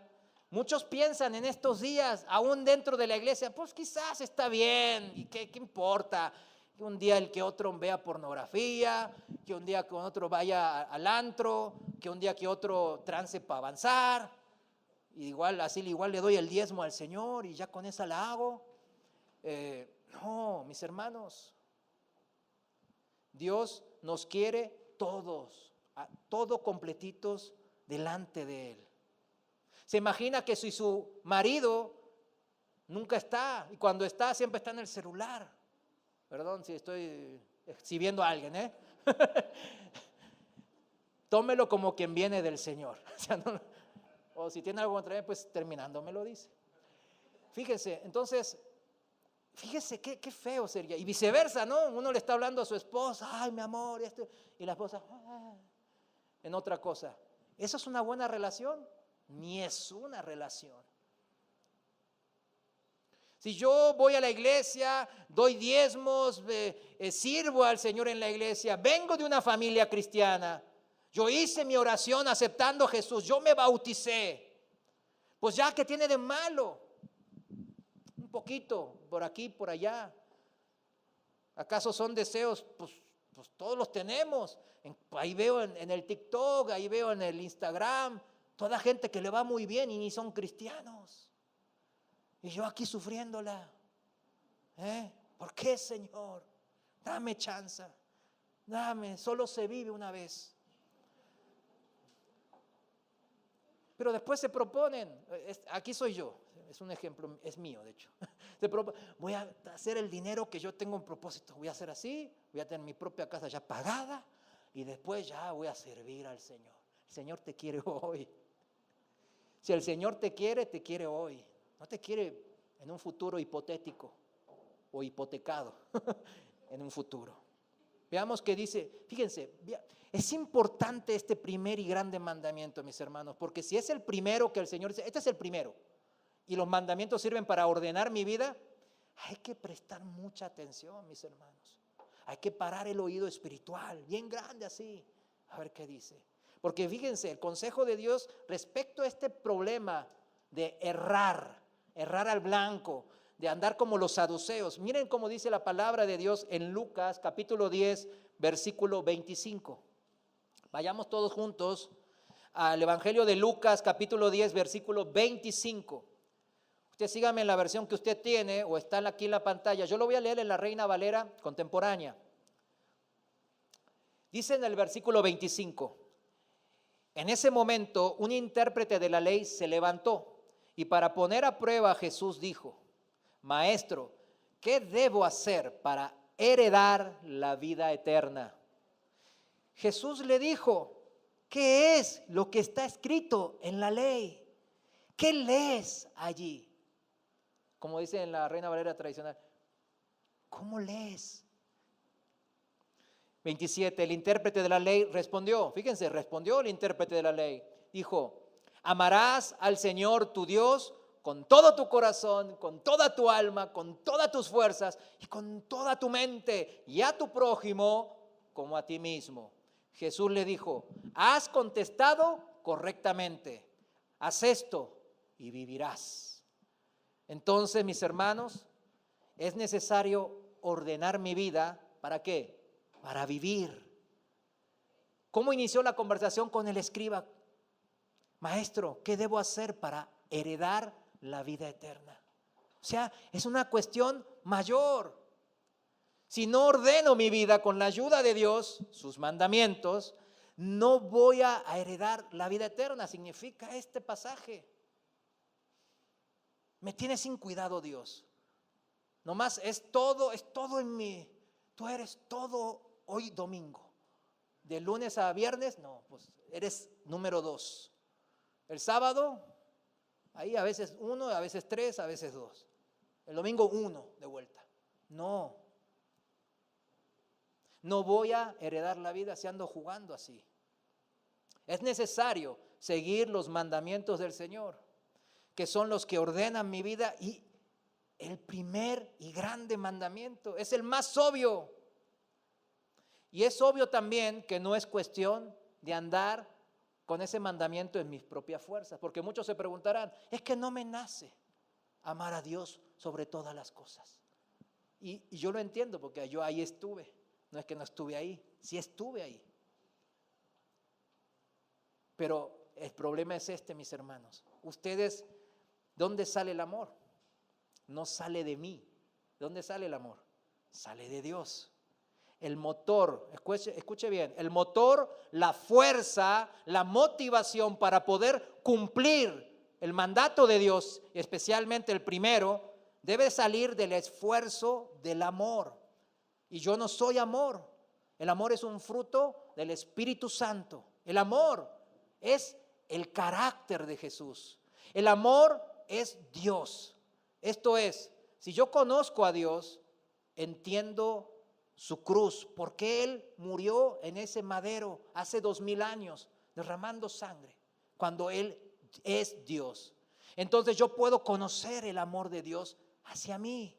muchos piensan en estos días, aún dentro de la iglesia, pues quizás está bien, ¿y qué importa? Que un día el que otro vea pornografía, que un día que otro vaya al antro, que un día que otro trance para avanzar, y igual le doy el diezmo al Señor y ya con esa la hago. No, mis hermanos, Dios nos quiere todos completitos delante de Él. Se imagina que si su marido nunca está, y cuando está siempre está en el celular. Perdón si estoy exhibiendo a alguien, Tómelo como quien viene del Señor. O si tiene algo contra él, pues terminando me lo dice. Fíjese, entonces, qué feo sería. Y viceversa, ¿no? Uno le está hablando a su esposa, ay, mi amor, esto, y la esposa, en otra cosa. ¿Eso es una buena relación? Ni es una relación. Si yo voy a la iglesia, doy diezmos, sirvo al Señor en la iglesia, vengo de una familia cristiana, yo hice mi oración aceptando a Jesús, yo me bauticé, pues ya, ¿qué tiene de malo? Un poquito, por aquí, por allá. ¿Acaso son deseos? Pues todos los tenemos. Ahí veo en el TikTok, ahí veo en el Instagram, toda gente que le va muy bien y ni son cristianos. Y yo aquí sufriéndola. ¿Por qué, Señor? Dame chance. Dame, solo se vive una vez. Pero después se proponen, aquí soy yo, es un ejemplo, es mío de hecho. Voy a hacer el dinero que yo tengo en propósito, voy a hacer así, voy a tener mi propia casa ya pagada y después ya voy a servir al Señor. El Señor te quiere hoy. Si el Señor te quiere hoy. No te quiere en un futuro hipotético o hipotecado en un futuro. Veamos qué dice, fíjense, es importante este primer y grande mandamiento, mis hermanos, porque si es el primero que el Señor dice, este es el primero, y los mandamientos sirven para ordenar mi vida, hay que prestar mucha atención, mis hermanos. Hay que parar el oído espiritual, bien grande así, a ver qué dice. Porque fíjense, el consejo de Dios respecto a este problema de errar al blanco, de andar como los saduceos. Miren cómo dice la palabra de Dios en Lucas capítulo 10, versículo 25. Vayamos todos juntos al Evangelio de Lucas capítulo 10, versículo 25. Usted sígame en la versión que usted tiene o está aquí en la pantalla. Yo lo voy a leer en la Reina Valera contemporánea. Dice en el versículo 25: en ese momento un intérprete de la ley se levantó y para poner a prueba a Jesús dijo: Maestro, ¿qué debo hacer para heredar la vida eterna? Jesús le dijo: ¿qué es lo que está escrito en la ley? ¿Qué lees allí? Como dice en la Reina Valera tradicional, ¿cómo lees? 27, el intérprete de la ley respondió, fíjense, respondió el intérprete de la ley, dijo: amarás al Señor tu Dios con todo tu corazón, con toda tu alma, con todas tus fuerzas y con toda tu mente, y a tu prójimo como a ti mismo. Jesús le dijo: has contestado correctamente, haz esto y vivirás. Entonces, mis hermanos, es necesario ordenar mi vida, ¿para qué? Para vivir. ¿Cómo inició la conversación con el escriba? Maestro, ¿qué debo hacer para heredar la vida eterna? O sea, es una cuestión mayor. Si no ordeno mi vida con la ayuda de Dios, sus mandamientos, no voy a heredar la vida eterna, significa este pasaje. Me tiene sin cuidado Dios. Nomás es todo en mí. Tú eres todo hoy domingo. De lunes a viernes, no, pues eres número 2. El sábado, ahí a veces 1, a veces 3, a veces 2. El domingo 1 de vuelta. No voy a heredar la vida si ando jugando así. Es necesario seguir los mandamientos del Señor, que son los que ordenan mi vida, y el primer y grande mandamiento es el más obvio. Y es obvio también que no es cuestión de andar con ese mandamiento en mis propias fuerzas, porque muchos se preguntarán, es que no me nace amar a Dios sobre todas las cosas. Y yo lo entiendo, porque yo ahí estuve. No es que no estuve ahí, sí estuve ahí. Pero el problema es este, mis hermanos. Ustedes, ¿dónde sale el amor? No sale de mí. ¿Dónde sale el amor? Sale de Dios. El motor, escuche bien, el motor, la fuerza, la motivación para poder cumplir el mandato de Dios, especialmente el primero, debe salir del esfuerzo del amor. Y yo no soy amor. El amor es un fruto del Espíritu Santo. El amor es el carácter de Jesús. El amor es Dios. Esto es, si yo conozco a Dios, entiendo su cruz, porque Él murió en ese madero hace 2000 años, derramando sangre, cuando Él es Dios. Entonces yo puedo conocer el amor de Dios hacia mí.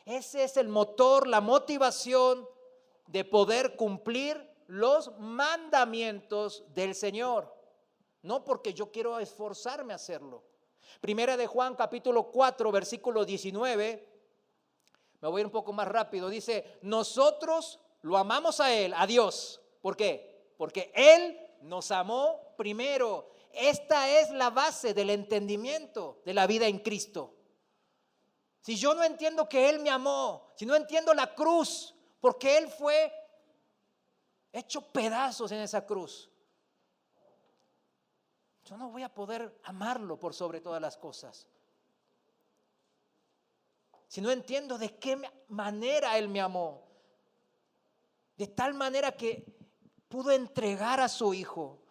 Ese es el motor, la motivación de poder cumplir los mandamientos del Señor. No porque yo quiero esforzarme a hacerlo. Primera de Juan capítulo 4 versículo 19. Me voy a ir un poco más rápido. Dice, nosotros lo amamos a Él, a Dios. ¿Por qué? Porque Él nos amó primero. Esta es la base del entendimiento de la vida en Cristo. Si yo no entiendo que Él me amó, si no entiendo la cruz, porque Él fue hecho pedazos en esa cruz, yo no voy a poder amarlo por sobre todas las cosas. Si no entiendo de qué manera Él me amó, de tal manera que pudo entregar a su Hijo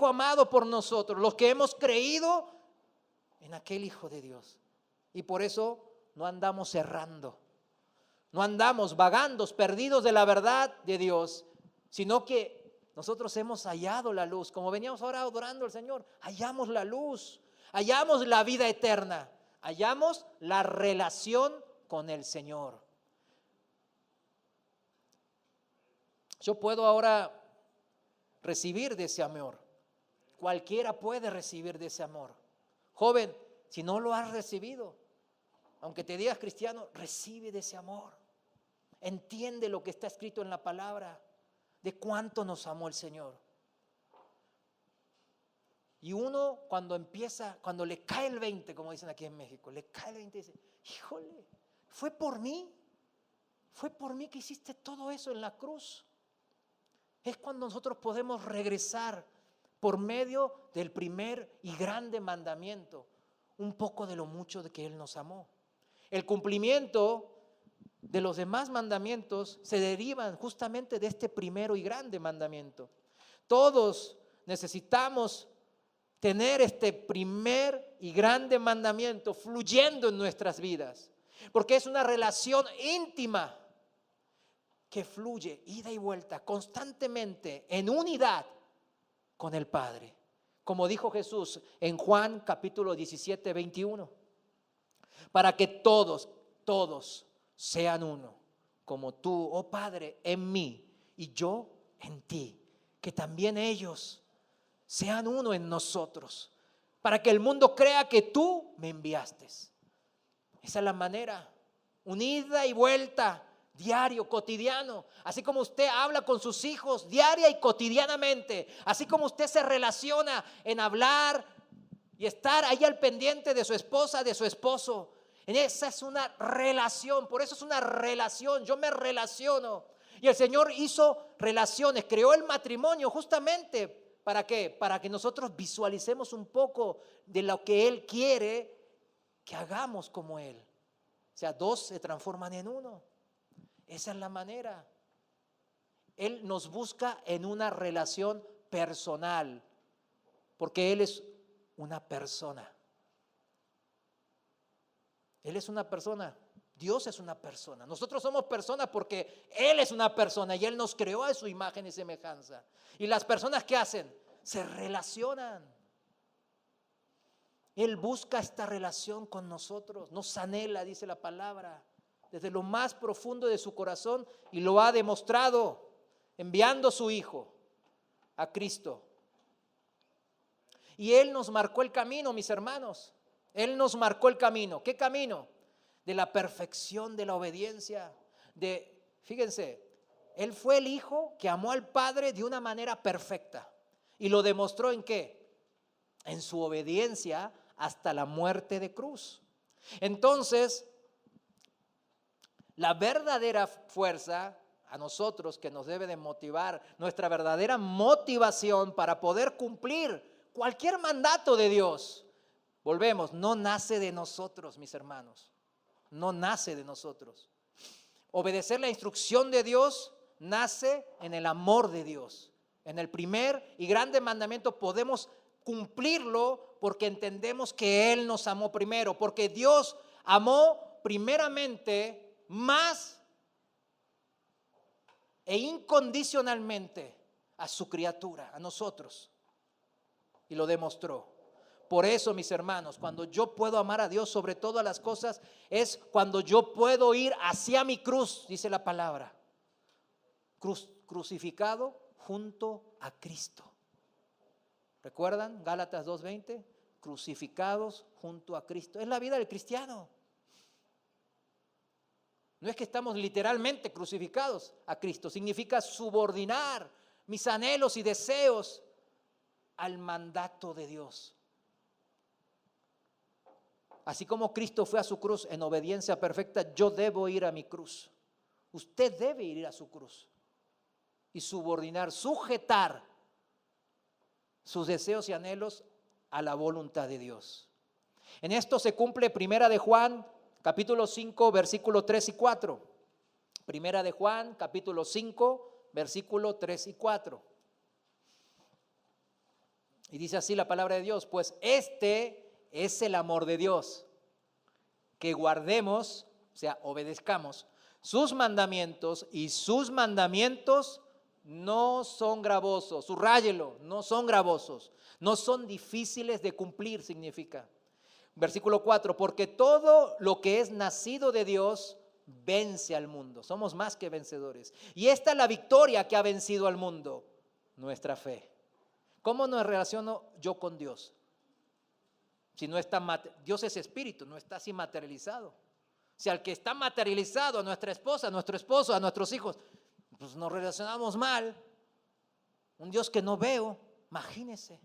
amado por nosotros, los que hemos creído en aquel Hijo de Dios. Y por eso no andamos errando, no andamos vagando, perdidos de la verdad de Dios, sino que nosotros hemos hallado la luz. Como veníamos ahora adorando al Señor, hallamos la luz, hallamos la vida eterna, hallamos la relación con el Señor. Yo puedo ahora recibir de ese amor. Cualquiera puede recibir de ese amor. Joven, si no lo has recibido, aunque te digas cristiano, recibe de ese amor. Entiende lo que está escrito en la palabra, de cuánto nos amó el Señor. Y uno cuando le cae el 20, como dicen aquí en México, le cae el 20 y dice, híjole, fue por mí que hiciste todo eso en la cruz. Es cuando nosotros podemos regresar por medio del primer y grande mandamiento, un poco de lo mucho de que Él nos amó. El cumplimiento de los demás mandamientos se derivan justamente de este primero y grande mandamiento. Todos necesitamos tener este primer y grande mandamiento fluyendo en nuestras vidas, porque es una relación íntima que fluye ida y vuelta constantemente en unidad con el Padre, como dijo Jesús en Juan capítulo 17, 21, para que todos sean uno, como tú, oh Padre, en mí y yo en ti, que también ellos sean uno en nosotros, para que el mundo crea que tú me enviaste. Esa es la manera, unida y vuelta, diario, cotidiano, así como usted habla con sus hijos diaria y cotidianamente, así como usted se relaciona en hablar y estar ahí al pendiente de su esposa, de su esposo. Esa es una relación, por eso es una relación. Yo me relaciono Y el Señor hizo relaciones, creó el matrimonio justamente, ¿para qué? Para que nosotros visualicemos un poco de lo que Él quiere que hagamos como Él. O sea, dos se transforman en uno. Esa es la manera. Él nos busca en una relación personal, porque Él es una persona. Él es una persona. Dios es una persona. Nosotros somos personas porque Él es una persona y Él nos creó a su imagen y semejanza. Y las personas, ¿qué hacen? Se relacionan. Él busca esta relación con nosotros, nos anhela, dice la palabra, desde lo más profundo de su corazón, y lo ha demostrado enviando a su Hijo, a Cristo. Y Él nos marcó el camino, mis hermanos. Él nos marcó el camino. ¿Qué camino? De la perfección de la obediencia. Fíjense, Él fue el Hijo que amó al Padre de una manera perfecta. ¿Y lo demostró en qué? En su obediencia hasta la muerte de cruz. Entonces, la verdadera fuerza a nosotros que nos debe de motivar, nuestra verdadera motivación para poder cumplir cualquier mandato de Dios, volvemos, no nace de nosotros, mis hermanos, no nace de nosotros. Obedecer la instrucción de Dios nace en el amor de Dios. En el primer y grande mandamiento podemos cumplirlo porque entendemos que Él nos amó primero, porque Dios amó primeramente más e incondicionalmente a su criatura, a nosotros, y lo demostró. Por eso, mis hermanos, cuando yo puedo amar a Dios sobre todas las cosas, es cuando yo puedo ir hacia mi cruz, dice la palabra, crucificado junto a Cristo. ¿Recuerdan? Gálatas 2:20, crucificados junto a Cristo. Es la vida del cristiano. No es que estamos literalmente crucificados a Cristo, significa subordinar mis anhelos y deseos al mandato de Dios. Así como Cristo fue a su cruz en obediencia perfecta, yo debo ir a mi cruz. Usted debe ir a su cruz y subordinar, sujetar sus deseos y anhelos a la voluntad de Dios. En esto se cumple Primera de Juan, capítulo 5, versículo 3 y 4. Primera de Juan, capítulo 5, versículo 3 y 4. Y dice así la palabra de Dios: pues este es el amor de Dios, que guardemos, o sea, obedezcamos sus mandamientos, y sus mandamientos no son gravosos. Subráyelo, no son gravosos, no son difíciles de cumplir, significa. Versículo 4, porque todo lo que es nacido de Dios vence al mundo. Somos más que vencedores. Y esta es la victoria que ha vencido al mundo, nuestra fe. ¿Cómo nos relaciono yo con Dios? Si no está, Dios es espíritu, no está así materializado. Si al que está materializado, a nuestra esposa, a nuestro esposo, a nuestros hijos, pues nos relacionamos mal. Un Dios que no veo, imagínese.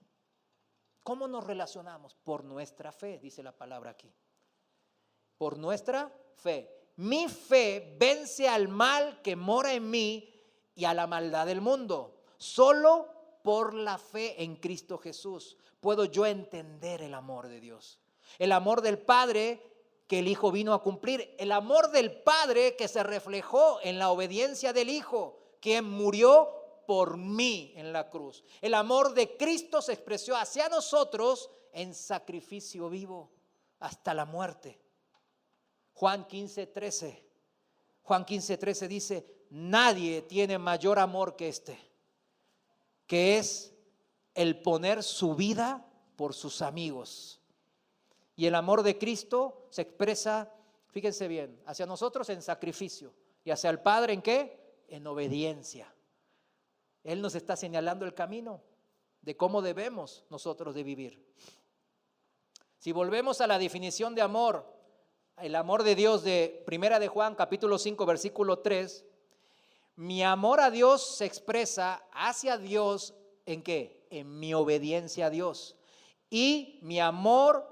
¿Cómo nos relacionamos? Por nuestra fe, dice la palabra aquí. Por nuestra fe. Mi fe vence al mal que mora en mí y a la maldad del mundo. Solo por la fe en Cristo Jesús puedo yo entender el amor de Dios. El amor del Padre que el Hijo vino a cumplir. El amor del Padre que se reflejó en la obediencia del Hijo, quien murió por mí en la cruz. El amor de Cristo se expresó hacia nosotros en sacrificio vivo hasta la muerte. Juan 15:13. Juan 15:13 dice: nadie tiene mayor amor que este, que es el poner su vida por sus amigos. Y el amor de Cristo se expresa, fíjense bien, hacia nosotros en sacrificio, y hacia el Padre ¿en qué? En obediencia. Él nos está señalando el camino de cómo debemos nosotros de vivir. Si volvemos a la definición de amor, el amor de Dios de Primera de Juan, capítulo 5, versículo 3, mi amor a Dios se expresa hacia Dios ¿en qué? En mi obediencia a Dios. Y mi amor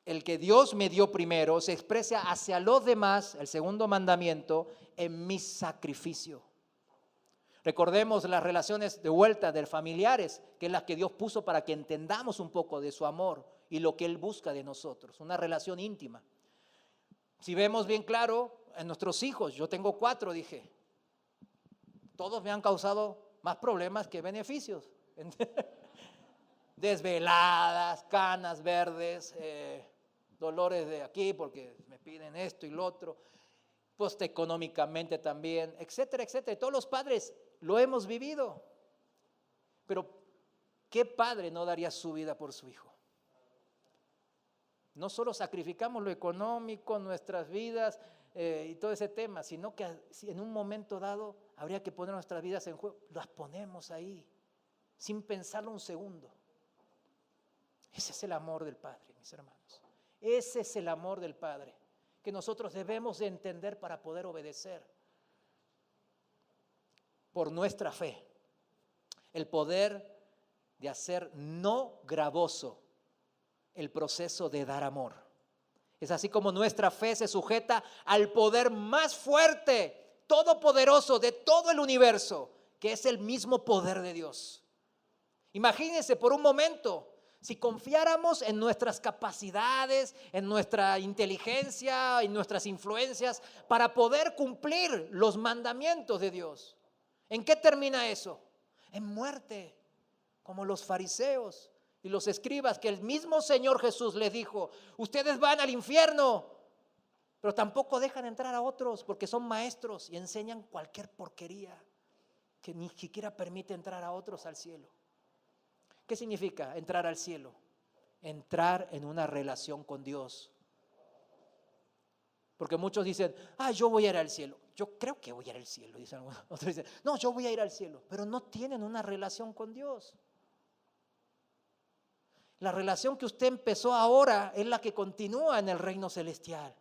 el que Dios me dio primero, se expresa hacia los demás, el segundo mandamiento, en mi sacrificio. Recordemos las relaciones de vuelta de familiares, que es las que Dios puso para que entendamos un poco de su amor y lo que Él busca de nosotros, una relación íntima. Si vemos bien claro, en nuestros hijos, yo tengo 4, dije, todos me han causado más problemas que beneficios. Desveladas, canas verdes, dolores de aquí porque me piden esto y lo otro, pues económicamente también, etcétera, etcétera. Todos los padres lo hemos vivido. Pero ¿qué padre no daría su vida por su hijo? No solo sacrificamos lo económico, nuestras vidas y todo ese tema, sino que en un momento dado habría que poner nuestras vidas en juego. Las ponemos ahí, sin pensarlo un segundo. Ese es el amor del Padre, mis hermanos. Ese es el amor del Padre que nosotros debemos de entender para poder obedecer por nuestra fe. El poder de hacer no gravoso el proceso de dar amor. Es así como nuestra fe se sujeta al poder más fuerte, todopoderoso de todo el universo, que es el mismo poder de Dios. Imagínense por un momento, si confiáramos en nuestras capacidades, en nuestra inteligencia, en nuestras influencias, para poder cumplir los mandamientos de Dios. ¿En qué termina eso? En muerte, como los fariseos y los escribas, que el mismo Señor Jesús les dijo, ustedes van al infierno, pero tampoco dejan entrar a otros porque son maestros y enseñan cualquier porquería que ni siquiera permite entrar a otros al cielo. ¿Qué significa entrar al cielo? Entrar en una relación con Dios. Porque muchos dicen, yo voy a ir al cielo. Yo creo que voy a ir al cielo, dicen algunos. Otros dicen, no, yo voy a ir al cielo. Pero no tienen una relación con Dios. La relación que usted empezó ahora es la que continúa en el reino celestial.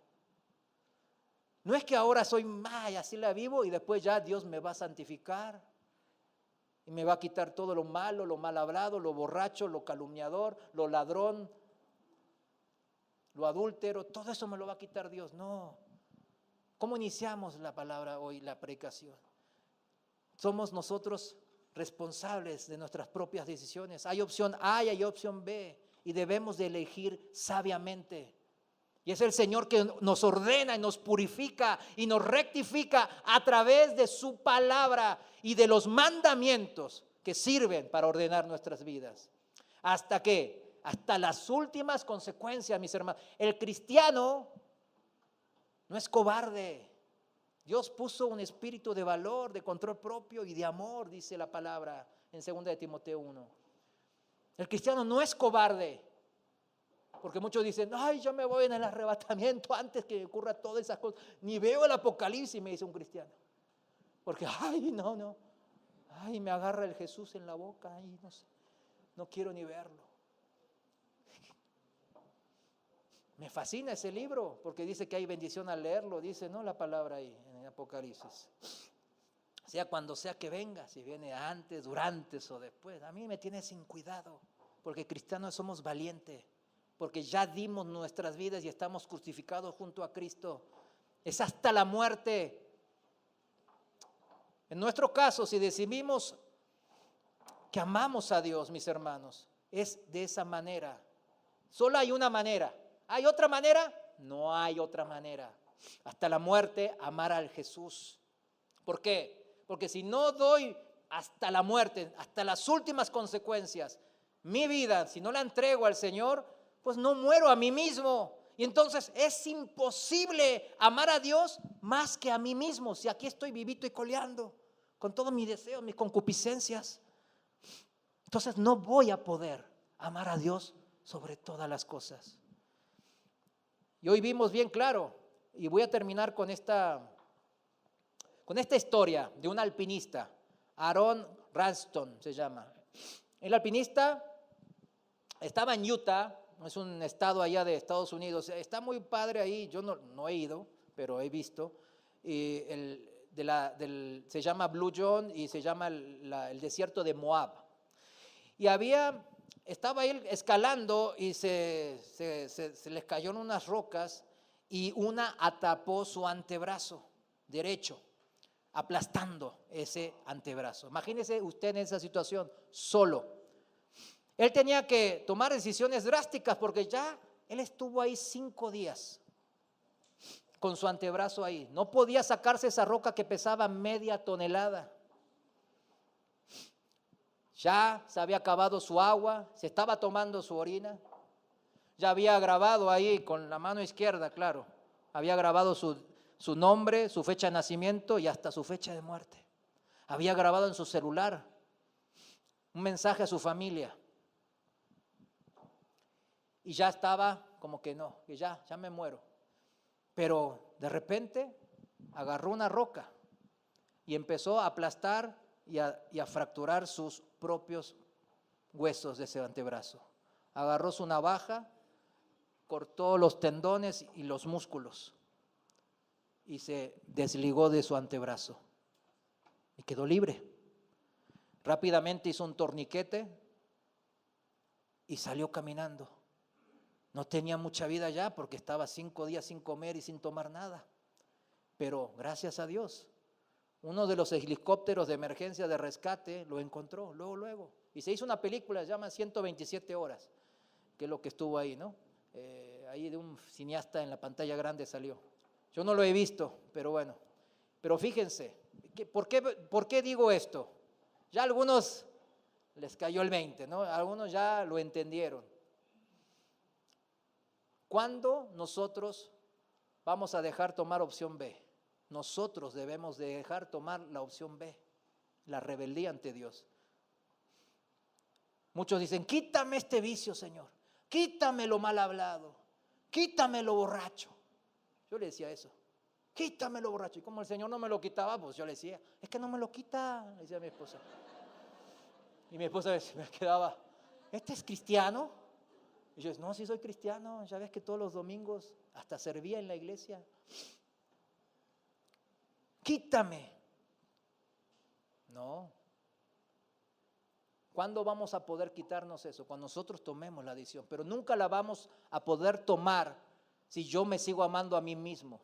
No es que ahora soy y así la vivo y después ya Dios me va a santificar. Y me va a quitar todo lo malo, lo mal hablado, lo borracho, lo calumniador, lo ladrón, lo adúltero. Todo eso me lo va a quitar Dios. No. ¿Cómo iniciamos la palabra hoy, la predicación? Somos nosotros responsables de nuestras propias decisiones. Hay opción A y hay opción B. Y debemos de elegir sabiamente. Y es el Señor que nos ordena y nos purifica y nos rectifica a través de su palabra y de los mandamientos que sirven para ordenar nuestras vidas. ¿Hasta qué? Hasta las últimas consecuencias, mis hermanos. El cristiano no es cobarde. Dios puso un espíritu de valor, de control propio y de amor, dice la palabra en 2 de Timoteo 1. El cristiano no es cobarde. Porque muchos dicen, yo me voy en el arrebatamiento antes que ocurra todas esas cosas. Ni veo el Apocalipsis, me dice un cristiano. Porque, no. Me agarra el Jesús en la boca. No sé, no quiero ni verlo. Me fascina ese libro, porque dice que hay bendición al leerlo. Dice, la palabra ahí en el Apocalipsis. Sea cuando sea que venga, si viene antes, durante o después. A mí me tiene sin cuidado, porque cristianos somos valientes. Porque ya dimos nuestras vidas y estamos crucificados junto a Cristo. Es hasta la muerte. En nuestro caso, si decidimos que amamos a Dios, mis hermanos, es de esa manera. Solo hay una manera. ¿Hay otra manera? No hay otra manera. Hasta la muerte, amar al Jesús. ¿Por qué? Porque si no doy hasta la muerte, hasta las últimas consecuencias, mi vida, si no la entrego al Señor, pues no muero a mí mismo. Y entonces es imposible amar a Dios más que a mí mismo. Si aquí estoy vivito y coleando con todos mis deseos, mis concupiscencias, entonces no voy a poder amar a Dios sobre todas las cosas. Y hoy vimos bien claro, y voy a terminar con esta historia de un alpinista, Aaron Ralston se llama. El alpinista estaba en Utah. Es un estado allá de Estados Unidos. Está muy padre ahí. Yo no he ido, pero he visto. Se llama Blue John y se llama el desierto de Moab. Y había estaba él escalando y se les cayeron unas rocas y una atrapó su antebrazo derecho, aplastando ese antebrazo. Imagínese usted en esa situación, solo. Él tenía que tomar decisiones drásticas porque ya él estuvo ahí 5 días con su antebrazo ahí. No podía sacarse esa roca que pesaba media tonelada. Ya se había acabado su agua, se estaba tomando su orina. Ya había grabado ahí con la mano izquierda, claro. Había grabado su nombre, su fecha de nacimiento y hasta su fecha de muerte. Había grabado en su celular un mensaje a su familia. Y ya estaba como que no, que ya me muero. Pero de repente agarró una roca y empezó a aplastar y a fracturar sus propios huesos de ese antebrazo. Agarró su navaja, cortó los tendones y los músculos y se desligó de su antebrazo y quedó libre. Rápidamente hizo un torniquete y salió caminando. No tenía mucha vida ya porque estaba 5 días sin comer y sin tomar nada. Pero gracias a Dios, uno de los helicópteros de emergencia de rescate lo encontró luego. Y se hizo una película, se llama 127 horas, que es lo que estuvo ahí, ¿no? Ahí de un cineasta en la pantalla grande salió. Yo no lo he visto, pero bueno. Pero fíjense, ¿por qué digo esto? Ya a algunos les cayó el 20, ¿no? Algunos ya lo entendieron. ¿Cuándo nosotros vamos a dejar tomar opción B? Nosotros debemos de dejar tomar la opción B, la rebeldía ante Dios. Muchos dicen, quítame este vicio, Señor, quítame lo mal hablado, quítame lo borracho. Yo le decía eso, quítame lo borracho. Y como el Señor no me lo quitaba, pues yo le decía, es que no me lo quita, le decía a mi esposa. Y mi esposa me quedaba, ¿este es cristiano? Y yo, no, sí soy cristiano, ya ves que todos los domingos hasta servía en la iglesia. Quítame. No. ¿Cuándo vamos a poder quitarnos eso? Cuando nosotros tomemos la decisión. Pero nunca la vamos a poder tomar si yo me sigo amando a mí mismo,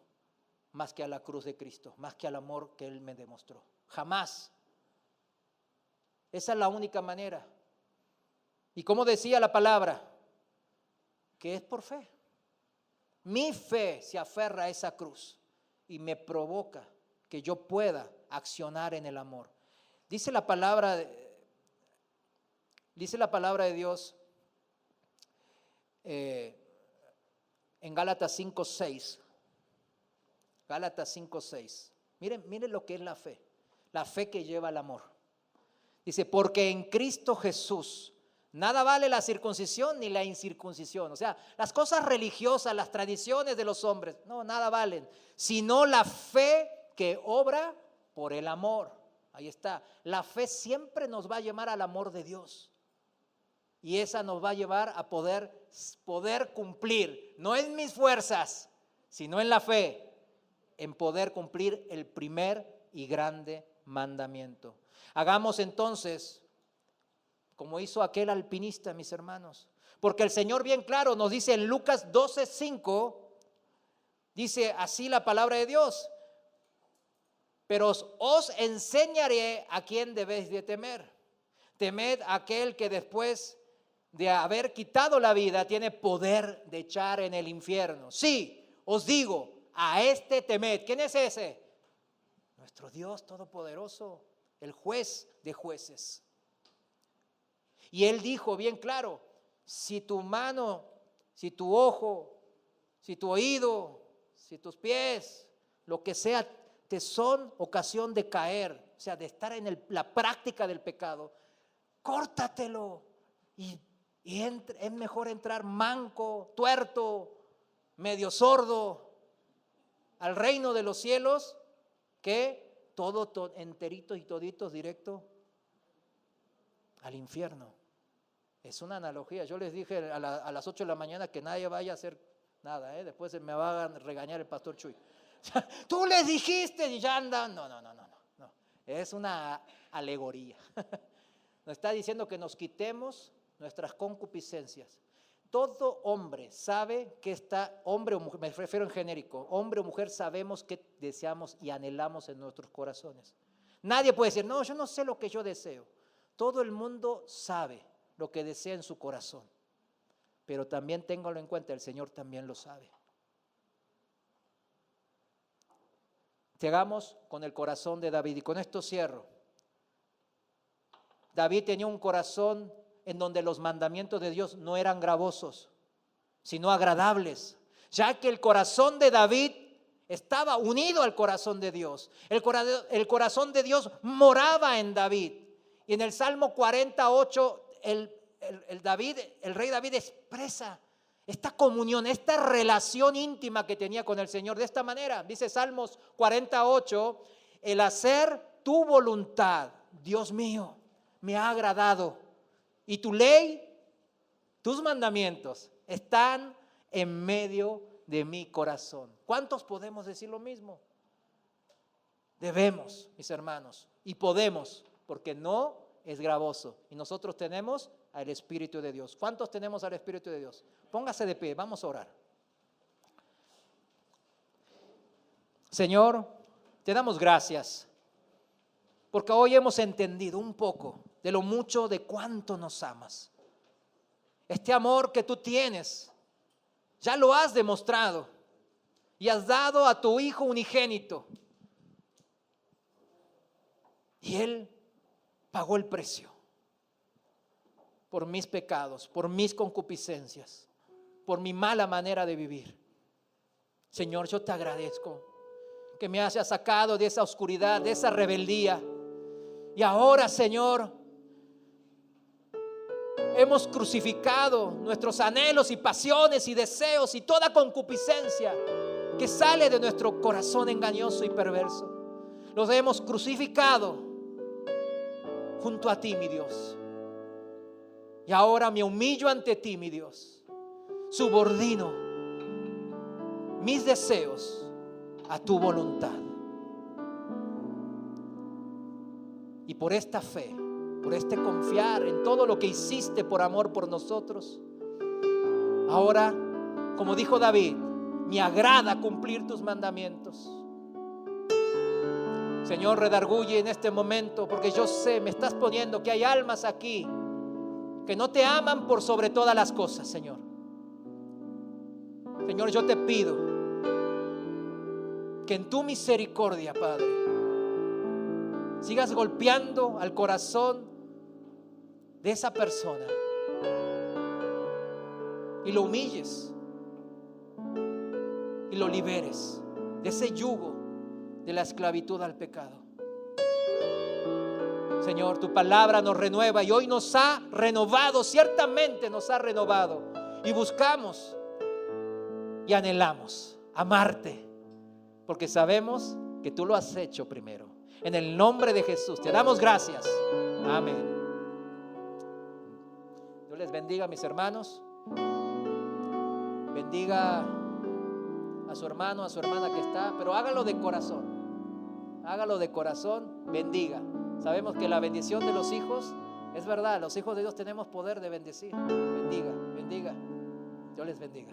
más que a la cruz de Cristo, más que al amor que Él me demostró. Jamás. Esa es la única manera. Y como decía la palabra, que es por fe. Mi fe se aferra a esa cruz y me provoca que yo pueda accionar en el amor. Dice la palabra de Dios en Gálatas 5:6. Gálatas 5:6. Miren lo que es la fe que lleva al amor. Dice, porque en Cristo Jesús nada vale la circuncisión ni la incircuncisión. O sea, las cosas religiosas, las tradiciones de los hombres, no, nada valen, sino la fe que obra por el amor. Ahí está. La fe siempre nos va a llevar al amor de Dios. Y esa nos va a llevar a poder cumplir, no en mis fuerzas, sino en la fe, en poder cumplir el primer y grande mandamiento. Hagamos entonces como hizo aquel alpinista, mis hermanos. Porque el Señor bien claro nos dice en Lucas 12:5, dice así la palabra de Dios, pero os enseñaré a quién debéis de temer. Temed a aquel que después de haber quitado la vida tiene poder de echar en el infierno. Sí, os digo, a este temed. ¿Quién es ese? Nuestro Dios Todopoderoso, el juez de jueces. Y Él dijo bien claro, si tu mano, si tu ojo, si tu oído, si tus pies, lo que sea, te son ocasión de caer, o sea, de estar en la práctica del pecado, córtatelo. Y es mejor entrar manco, tuerto, medio sordo al reino de los cielos que todo enteritos y toditos directo al infierno. Es una analogía. Yo les dije a las 8 de la mañana que nadie vaya a hacer nada, después me va a regañar el pastor Chuy. Tú les dijiste y ya andan. No. Es una alegoría. Nos está diciendo que nos quitemos nuestras concupiscencias. Todo hombre sabe que hombre o mujer, me refiero en genérico, hombre o mujer sabemos que deseamos y anhelamos en nuestros corazones. Nadie puede decir, no, yo no sé lo que yo deseo. Todo el mundo sabe lo que desea en su corazón. Pero también téngalo en cuenta, el Señor también lo sabe. Llegamos con el corazón de David y con esto cierro. David tenía un corazón en donde los mandamientos de Dios no eran gravosos, sino agradables, ya que el corazón de David estaba unido al corazón de Dios. El corazón de Dios moraba en David. Y en el Salmo 48, el rey David expresa esta comunión, esta relación íntima que tenía con el Señor. De esta manera, dice Salmos 48, el hacer tu voluntad, Dios mío, me ha agradado. Y tu ley, tus mandamientos están en medio de mi corazón. ¿Cuántos podemos decir lo mismo? Debemos, mis hermanos, y podemos, porque no es gravoso. Y nosotros tenemos al Espíritu de Dios. ¿Cuántos tenemos al Espíritu de Dios? Póngase de pie, vamos a orar. Señor, te damos gracias, porque hoy hemos entendido un poco de lo mucho de cuánto nos amas. Este amor que tú tienes, ya lo has demostrado y has dado a tu Hijo unigénito. Y Él pagó el precio por mis pecados, por mis concupiscencias, por mi mala manera de vivir. Señor, yo te agradezco que me hayas sacado de esa oscuridad, de esa rebeldía. Y ahora, Señor, hemos crucificado nuestros anhelos y pasiones y deseos y toda concupiscencia que sale de nuestro corazón engañoso y perverso. Los hemos crucificado junto a ti, mi Dios. Y ahora me humillo ante ti, mi Dios. Subordino mis deseos a tu voluntad. Y por esta fe, por este confiar en todo lo que hiciste por amor por nosotros, ahora, como dijo David, me agrada cumplir tus mandamientos. Señor, redarguye en este momento, porque yo sé, me estás poniendo que hay almas aquí que no te aman por sobre todas las cosas, Señor. Señor, yo te pido que en tu misericordia, Padre, sigas golpeando al corazón de esa persona y lo humilles y lo liberes de ese yugo de la esclavitud al pecado. Señor, tu palabra nos renueva y hoy nos ha renovado, ciertamente nos ha renovado, y buscamos y anhelamos amarte porque sabemos que tú lo has hecho primero. En el nombre de Jesús te damos gracias. Amén. Dios les bendiga, mis hermanos. Bendiga a su hermano, a su hermana que está, pero hágalo de corazón. Hágalo de corazón, bendiga. Sabemos que la bendición de los hijos, es verdad, los hijos de Dios tenemos poder de bendecir. Bendiga, bendiga. Dios les bendiga.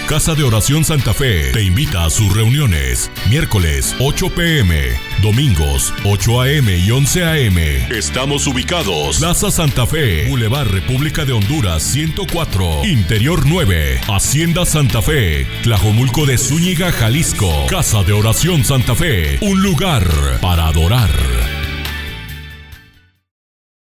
Casa de Oración Santa Fe te invita a sus reuniones. Miércoles 8 p.m, domingos 8 a.m. y 11 a.m. Estamos ubicados: Plaza Santa Fe, Boulevard República de Honduras 104, Interior 9, Hacienda Santa Fe, Tlajomulco de Zúñiga, Jalisco. Casa de Oración Santa Fe, un lugar para adorar.